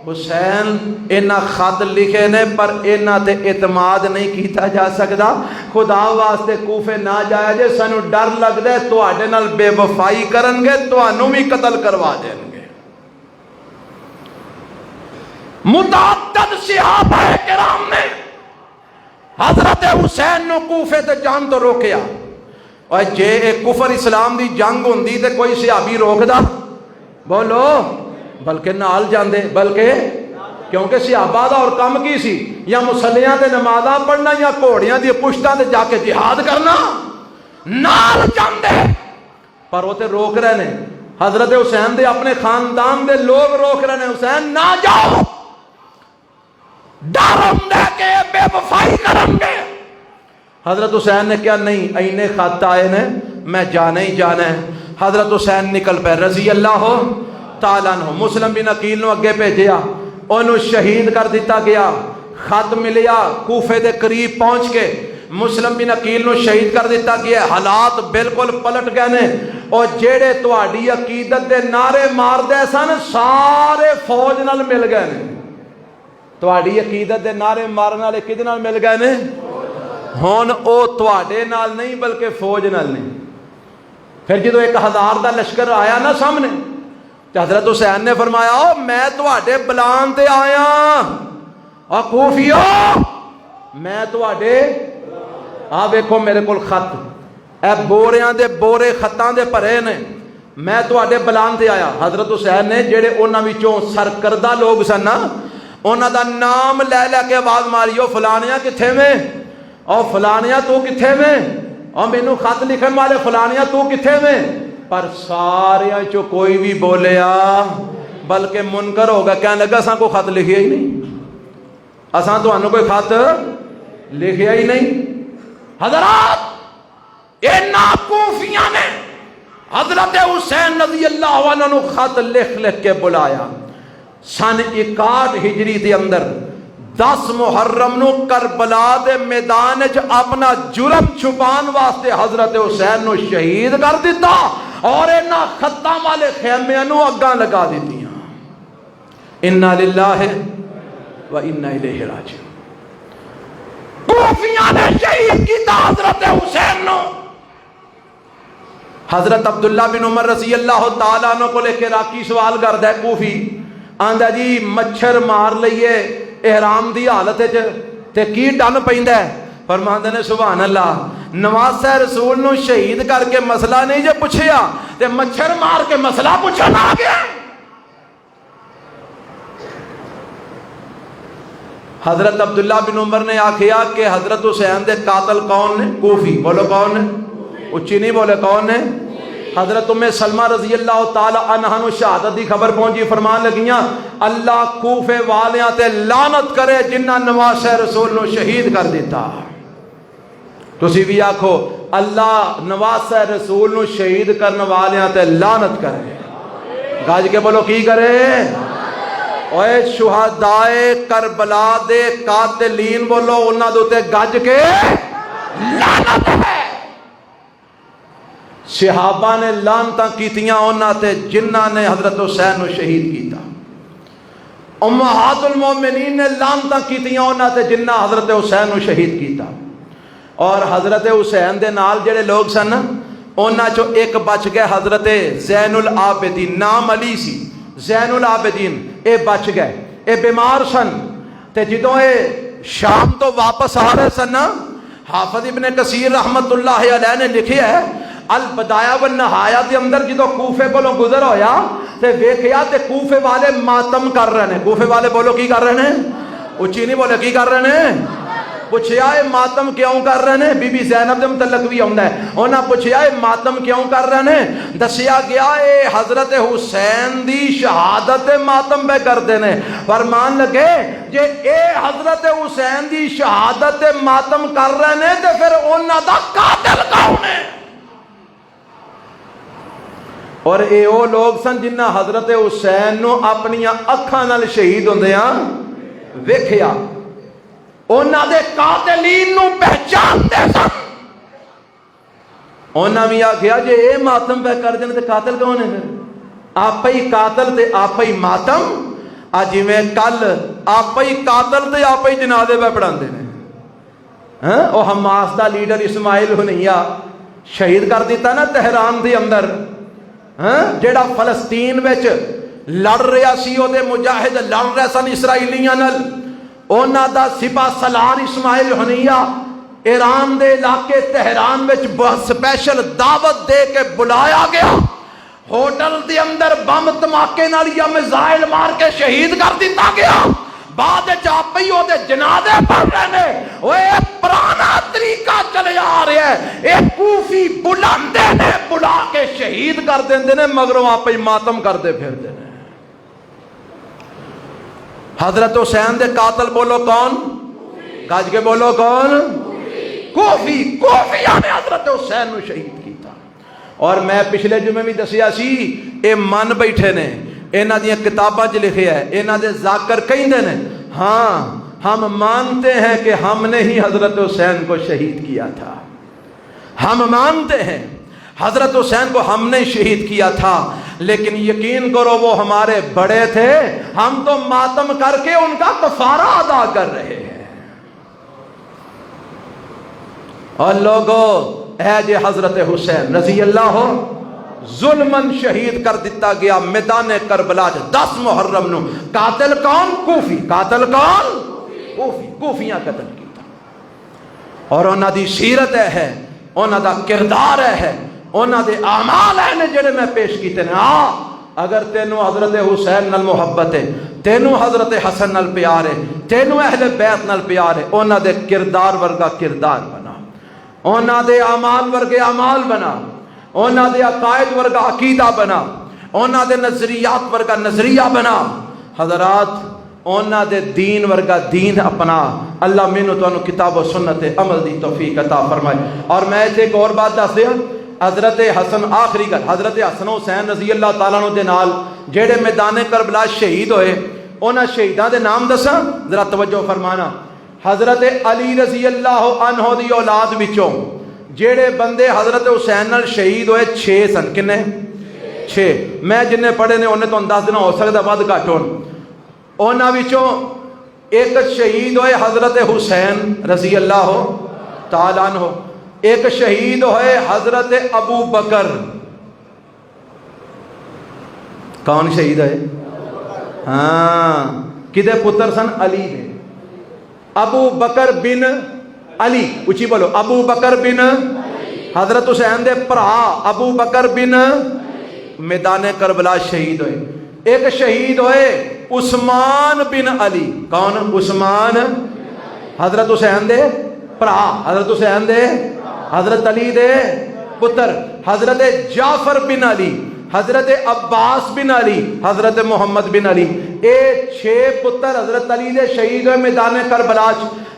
حسین اینا خط لکھے نے پر اینا تے اعتماد نہیں کیتا جا سکتا، خدا واسطے کوفے نہ جایا جے، سانو ڈر لگ دے تو آڈے نال بے وفائی کرن گے تو آنو بھی قتل کروا دیں گے۔ متعدد صحابہ کرام نے حضرت حسین نو کوفے تے جان تو روکیا، اور جے ایک کفر اسلام دی جنگ ہوندی تے کوئی صحابی روک دا بولو، بلکہ نال جاندے، بلکہ کیونکہ صحابہ دا اور کم کی سی، یا مسلیاں دے نمازاں پڑھنا یا گھوڑیاں دی پشتاں تے جا کے جہاد کرنا، نال جاندے، پر وہ تے روک رہے نے۔ حضرت حسین دے اپنے خاندان دے لوگ روک رہے نے، حسین نہ جاؤ، ڈرم دے کے بے وفائی کریں گے۔ حضرت حسین نے کیا نہیں، اینے خط آئے نے میں جانے ہی جانا ہے۔ حضرت حسین نکل پہ رضی اللہ تعالیٰ عنہ، مسلم بن عقیل نو اگے بھیجیا، انہوں شہید کر دیتا گیا، خط ملیا کوفے دے قریب پہنچ کے مسلم بن عقیل نو شہید کر دیتا گیا، حالات بالکل پلٹ گئے نے، اور جیڑے تواڈی عقیدت دے نعرے مار دے سن سارے فوج نال مل گئے نے، تواڈی عقیدت دے نعرے مارن والے کدے نال مل گئے نے؟ ہن او تواڈے نال نہیں بلکہ فوج نال نہیں۔ پھر جدو 1000 دا لشکر آیا نا سامنے، تو حضرت حسین نے فرمایا میں تواڈے بلان تے آیا اور کوفیو میں تواڈے آ ویکھو میرے کول خط اے بوریاں دے بورے خطاں دے بھرے نے میں تواڈے بلان تے آیا. حضرت حسین نے جڑے انہاں وچوں سرکردہ لوگ سن نا انہاں دا نام لے لے کے آواز ماری او فلانیاں کتھے میں او فلانیاں تو کتھے میں او مینوں خط لکھن والے فلانیاں تو کتھے میں پر سارے چو کوئی بھی بولیا بلکہ منکر ہوگا کہنے لگا اساں کو خط لکھیا ہی نہیں اساں تو انہوں کوئی خط لکھیا ہی نہیں. حضرات اینا کوفیاں نے حضرت حسین رضی اللہ عنہ نو خط لکھ لکھ کے بلایا. سن 61 ہجری دے اندر 10 محرم نو کربلا دے میدان وچ اپنا جرم چھپان واسطے حضرت حسین نو شہید کر دیتا اور اینا خطاں والے خیمیاں نو اگاں لگا دیتیاں. انا للہ و انا الیہ راجعون. کوفیاں نے شہید کیتا حضرت حسین نو. حضرت عبداللہ بن عمر رضی اللہ تعالیٰ عنہ کو لے کے راکی سوال کردا ہے کوفی آندا جی مچھر مار لئیے احرام دی حالت تے کی ڈن پیندا ہے. فرماندے نے سبحان اللہ نواسہ رسول نو شہید کر کے مسئلہ نہیں جے پوچھیا تے مچھر مار کے مسئلہ پوچھنا آ گیا. حضرت عبداللہ بن عمر نے آکھیا کہ حضرت حسین دے قاتل کون نے؟ کوفی. بولو کون نے؟ اچھی نہیں بولے کون نے؟ حضرت ام سلمہ رضی اللہ تعالی عنہ نو شہادت دی خبر پہنچی فرمان لگیاں اللہ کوفے والیاں تے لعنت کرے جنہ نواسہ رسول نو شہید کر دیتا. تسی بھی آکھو اللہ نواسہ رسول نو شہید کرنے والیاں تے لعنت کرے. گاج کے بولو کی کرے؟ اوے شہدائے کربلا دے قاتلین بولو انہاں دے تے گج کے لعنت ہے. صحابہ نے لعنتاں کیتیاں انہاں تے جنہاں نے حضرت حسین نو شہید کیتا. امہات المومنین نے لعنتاں کیتیاں انہاں تے جنہاں حضرت حسین نو شہید کیتا. اور حضرت حسین دے نال جڑے لوگ سن انہاں چو ایک بچ گئے حضرت زین العابدین نام علی سی زین العابدین اے بچ گئے اے بیمار سن تے جدوں اے شام تو واپس آ رہے سن حافظ ابن کثیر رحمت اللہ علیہ نے لکھیا ہے البدایہ والنہایہ دے اندر جدو کوفے کولوں گزر ہویا تے ویکھیا تے کوفے والے ماتم کر رہے ہیں. کوفے والے بولو کی کر رہے ہیں؟ اچھی نہیں بولے کی کر رہے ہیں؟ پوچھیا اے ماتم کیوں کر رہے ہیں؟ بی بی زینب دے متعلق بھی آندا ہے انہاں پوچھیا اے ماتم کیوں کر رہے ہیں؟ دسیا گیا اے حضرت حسین دی شہادت ماتم پہ کردے نے. فرمان لگے جے اے حضرت حسین دی شہادت ماتم کر رہے ہیں تے پھر انہاں دا قاتل کون ہے؟ اور اے او لوگ سن جنہ حضرت حسین نو اپنی اکھاں نال شہید ہوندیاں ویکھیا انہاں دے قاتلین نو پہچان دے سن. انہاں بھی آکھیا جے اے ماتم پہ کر دین تے قاتل کون ہے؟ پھر آپ ہی قاتل تے آپ ہی ماتم اج میں کل آپ ہی قاتل تے آپ ہی جنازے پہ پڑھاندے نے. ہاں او حماس دا لیڈر اسماعیل ہنیہ شہید کر دیتا نا تہران دے اندر جیڑا فلسطین وچ لڑ رہا سی او دے مجاہد لڑ رہے سن اسرائیلیاں نال اونا دا سپاہ سالار اسماعیل ہنیہ ایران دے علاقے تہران وچ سپیشل دعوت دے کے بلایا گیا ہوٹل دے اندر بم دھماکے نال یا میزائل مار کے شہید کر دیتا گیا. بعد چاپی او دے جنازے پڑھ رہے نے اوے پرانا طریقہ چلے آ رہا ہے. اے کوفی بلاندے نے بلا کے شہید کر دیندے نے مگروں آپ ہی ماتم کر دے پھر دے نے. حضرت حسین دے قاتل بولو کون؟ گج کے بولو کون؟ کوفی. کوفیاں نے حضرت حسین نو شہید کیتا. اور میں پچھلے جمعے بھی دسیا سی اے من بیٹھے نے انہاں دی کتاباں چ لکھیا ہے انہاں دے ذاکر کہندے نے ہاں ہم مانتے ہیں کہ ہم نے ہی حضرت حسین کو شہید کیا تھا. ہم مانتے ہیں حضرت حسین کو ہم نے شہید کیا تھا لیکن یقین کرو وہ ہمارے بڑے تھے ہم تو ماتم کر کے ان کا کفارہ ادا کر رہے ہیں. اور لوگو اے جے حضرت حسین رضی اللہ ظلمن شہید کر دیتا گیا میدان کربلا 10 محرم نو۔ قاتل کون؟ کوفی۔ قاتل کون؟ کوفی۔ کوفیاں قتل کیتا، اور انہاں دی سیرت ہے، انہاں دا کردار ہے، انہاں دے اعمال ہیں جڑے میں پیش کیتے نے۔ اگر تینوں حضرت حسین نال محبت ہے، تینوں حضرت حسن نال پیار ہے، تینوں اہل بیت نال پیار ہے، انہاں دے کردار ورگا کردار بنا، انہاں دے اعمال ورگے اعمال بنا، انہاں دے عقائد ورگا عقیدہ بنا، انہاں دے نظریات ورگا نظریہ بنا۔ حضرات انہاں دے دین ورگا دین اپنا۔ اللہ مینوں تانوں کتاب و سنت عمل دی توفیق عطا فرمائے۔ اور میں ایک اور بات دس دیا، حضرت حسن، آخری گل، حضرت حسن حسین رضی اللہ تعالیٰ عنہ دے نال جڑے میدان کربلا شہید ہوئے، انہاں شہیداں دے نام دساں، ذرا توجہ فرمانا۔ حضرت علی رضی اللہ عنہ دی اولاد وچوں جڑے بندے حضرت حسین نال شہید ہوئے 6 سن۔ کنے؟ 6۔ میں جننے پڑھے نے انہیں تو 10 دن ہو سکتا ود گھٹ ہون۔ انہاں وچوں ایک شہید ہوئے حضرت حسین رضی اللہ تعالیٰ عنہ، ایک شہید ہوئے حضرت ابو بکر۔ کون شہید ہوئے؟ ہاں، کدے پتر سن؟ علی دے۔ ابو بکر بن علی، اچھی بولو، ابو بکر بن حضرت حسین دے پرا ابو بکر بن میدان کربلا شہید ہوئے۔ ایک شہید ہوئے عثمان بن علی۔ کون؟ عثمان، حضرت حسین دے پرا، حضرت حسین دے، حضرت علی دے پتر، حضرت جعفر بن علی، حضرت عباس بن علی، حضرت محمد بن علی۔ اے 6 پتر حضرت علی دے شہید ہوئے میدان کربلا،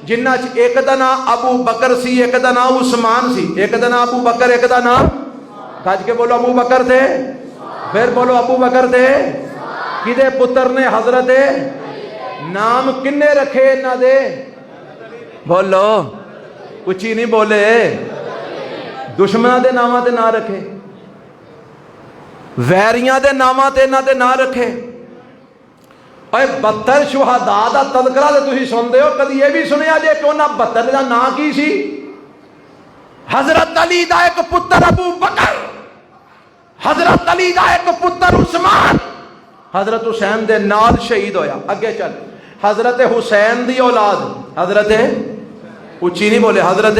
جنہ ایک دا نام ابو بکر سی، ایک دا نام عثمان سی، ایک دا نام ابو بکر، ایک دا نام، کج کے بولو ابو بکر تھے، پھر بولو ابو بکر تھے۔ کدے پتر نے حضرت؟ نام کنے رکھے انہاں دے؟ بولو، اچھی نہیں بولے، دشمناں دے ناماں تے نہ رکھے، ویریاں دے ناماں تے انہاں دے نہ رکھے۔ اے 72 شہداء دا تذکرہ تے تسی سن دے ہو، کدی یہ بھی سنیا جے کہ انہاں 72 دا نام کی سی؟ حضرت علی دا ایک پتر ابو بکر، حضرت علی دا ایک پتر عثمان، حضرت حسین دے نال شہید ہویا۔ اگے چل، حضرت حسین دی اولاد، حضرت اچھی نہیں بولے، حضرت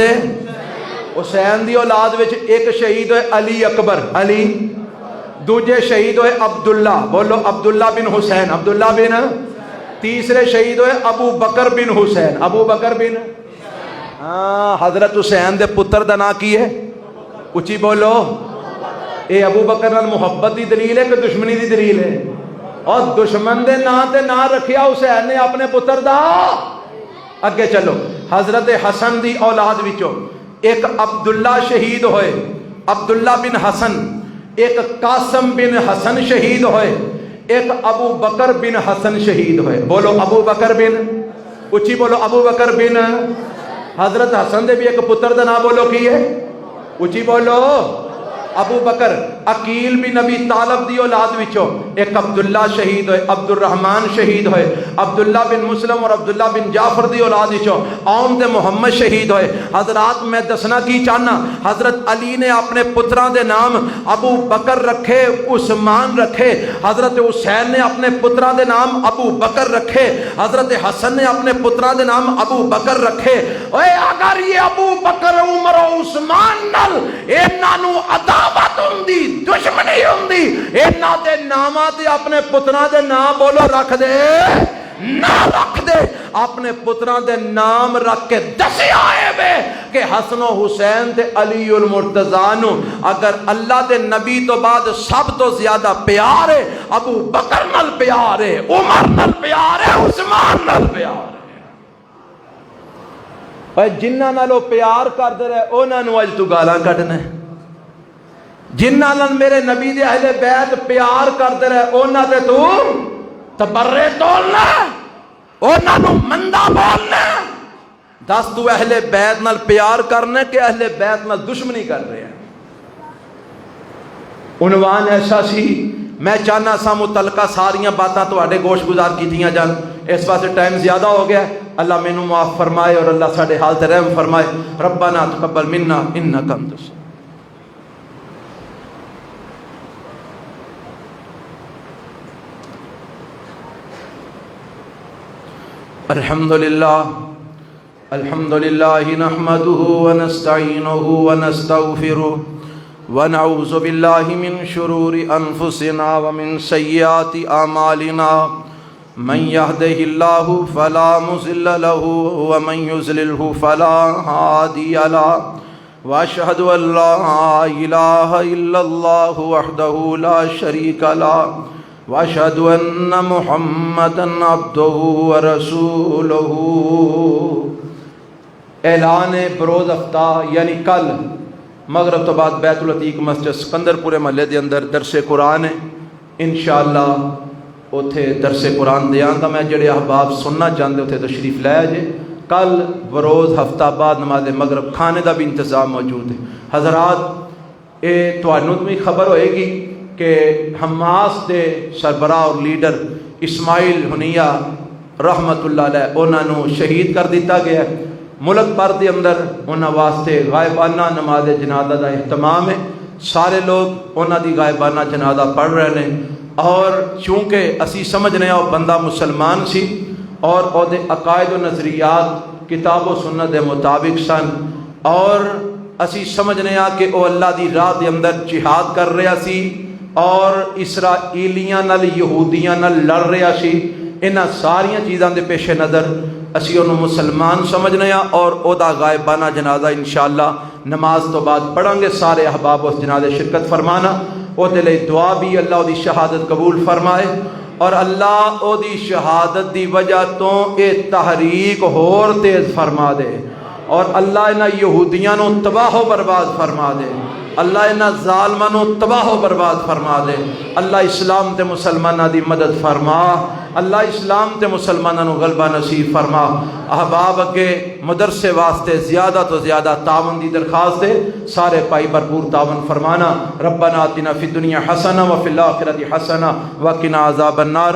حسین دی اولاد وچ ایک شہید ہوئے علی اکبر، علی، دوجے شہید ہوئے عبداللہ، بولو عبداللہ بن حسین، عبداللہ بن، تیسرے شہید ہوئے ابو بکر بن حسین، ابو بکر بن، حضرت حسین دے پتر دا نام کی ہے؟ اچھی بولو۔ اے ابو بکر نال محبت دی دلیل ہے کہ دشمنی دی دلیل ہے؟ اور دشمن دے نام تے نام رکھیا حسین نے اپنے پتر دا۔ اگے چلو، حضرت حسن دی اولاد وچوں ایک عبداللہ شہید ہوئے، عبداللہ بن حسن، ایک قاسم بن حسن شہید ہوئے، ایک ابو بکر بن حسن شہید ہوئے۔ بولو ابو بکر بن، اچھی بولو ابو بکر بن۔ حضرت حسن دے بھی ایک پتر دا نام بولو کی ہے؟ اچھی بولو ابو بکر۔ عقیل بن نبی طالب دی اولاد وچوں ایک عبداللہ شہید ہوئے، عبد الرحمن شہید ہوئے، عبداللہ بن مسلم اور عبداللہ بن جعفر دی اولاد وچوں اون تے محمد شہید ہوئے۔ حضرات میں دسنا کی چاہنا، حضرت علی نے اپنے پتران دے نام ابو بکر رکھے، عثمان رکھے، حضرت حسین نے اپنے پتران دے نام ابو بکر رکھے، حضرت حسن نے اپنے پتران دے نام ابو بکر رکھے۔ اوے اگر یہ ابو بکر عمر و عثمان نال انہاں نو عداوت ہوندی، دشمنی ہوندی، انہاں دے ناماں تے اپنے پتراں دے نام بولو رکھ دے نہ رکھ دے، اپنے پتراں دے نام رکھ کے دسیا ہے بے کہ حسن و حسین تے علی المرتضیٰ نو اگر اللہ دے نبی تو بعد سب تو زیادہ پیار ہے، ابو بکر نال پیار ہے، عمر نال پیار ہے، عثمان نال پیار ہے۔ اے جنہاں نالو پیار کردے رہے انہاں نو اج تو گالاں کڈنا ہے، جنہاں نال میرے نبی دے اہل بیت پیار کردے رہے انہاں تے تو تبرے تولنا، انہاں نو مندا بولنا۔ دس تو اہل بیت نال پیار کرنے کہ اہل بیت نال دشمنی کر رہے ہیں؟ عنوان ایسا سی، میں چاہنا سا متعلقہ ساریاں باتاں تو آڈے گوش گزار کی دیاں جان، اس واسطے ٹائم زیادہ ہو گیا، اللہ مینوں معاف فرمائے اور اللہ ساڑے حال تے رحم فرمائے۔ ربنا تقبل منا انکا انت السمیع۔ الحمد لله نحمده ونستعينه ونستغفره ونعوذ بالله من شرور أنفسنا ومن سيئات أعمالنا من يهده الله فلا مضل له ومن يضلله فلا هادي له وأشهد أن لا إله إلا الله وحده لا شريك له وأشهد أن محمدا عبده ورسوله۔ اعلان بروز ہفتہ یعنی کل مغرب تو بعد بیت العتیق مسجد سکندر پورے محلے دے اندر درس قرآن ہے انشاءاللہ۔ اوتھے درس قرآن دیاں دا میں جڑے احباب سننا چاہتے اوتھے تشریف لے جے۔ کل بروز ہفتہ بعد نماز مغرب کھانے دا بھی انتظام موجود ہے۔ حضرات اے تانوں بھی خبر ہوئے گی کہ حماس دے سربراہ اور لیڈر اسماعیل ہنیہ رحمت اللہ علیہ انہاں نو شہید کر دیتا گیا ہے۔ ملک بھر دے اندر انہاں واسطے غائبانہ نماز جنازہ دا اہتمام ہے۔ سارے لوگ انہاں دی غائبانہ جنازہ پڑھ رہے ہیں، اور چونکہ اسی سمجھنے او بندہ مسلمان سی اور او دے عقائد و نظریات کتاب و سنت دے مطابق سن، اور اسی سمجھنے کہ او اللہ دی راہ دے اندر جہاد کر رہا سی اور اسرائیلیاں نال یہودیاں نال لڑ رہا سی۔ انہاں ساریاں چیزاں دے پیش نظر اسی انہوں مسلمان سمجھنے اور او دا غائبانہ جنازہ انشاءاللہ نماز تو بعد پڑھیں گے۔ سارے احباب اس جنازے شرکت فرمانا، او دے لئے دعا بھی اللہ او دی شہادت قبول فرمائے، اور اللہ او دی شہادت دی وجہ تو اے تحریک ہور تیز فرما دے، اور اللہ انہاں یہودیاں نو تباہ و برباد فرما دے، اللہ انہاں ظالماں نو تباہ و برباد فرما دے۔ اللہ اسلام تے مسلمانہ دی مدد فرما، اللہ اسلام تے مسلمانہ نو غلبہ نصیب فرما۔ احباب اگے مدرسے واسطے زیادہ تو زیادہ تعاون دی درخواست ہے، سارے پائی بھرپور تعاون فرمانا۔ ربنا آتنا فی الدنیا حسنہ وفی الآخرۃ حسنہ وقنا عذاب النار۔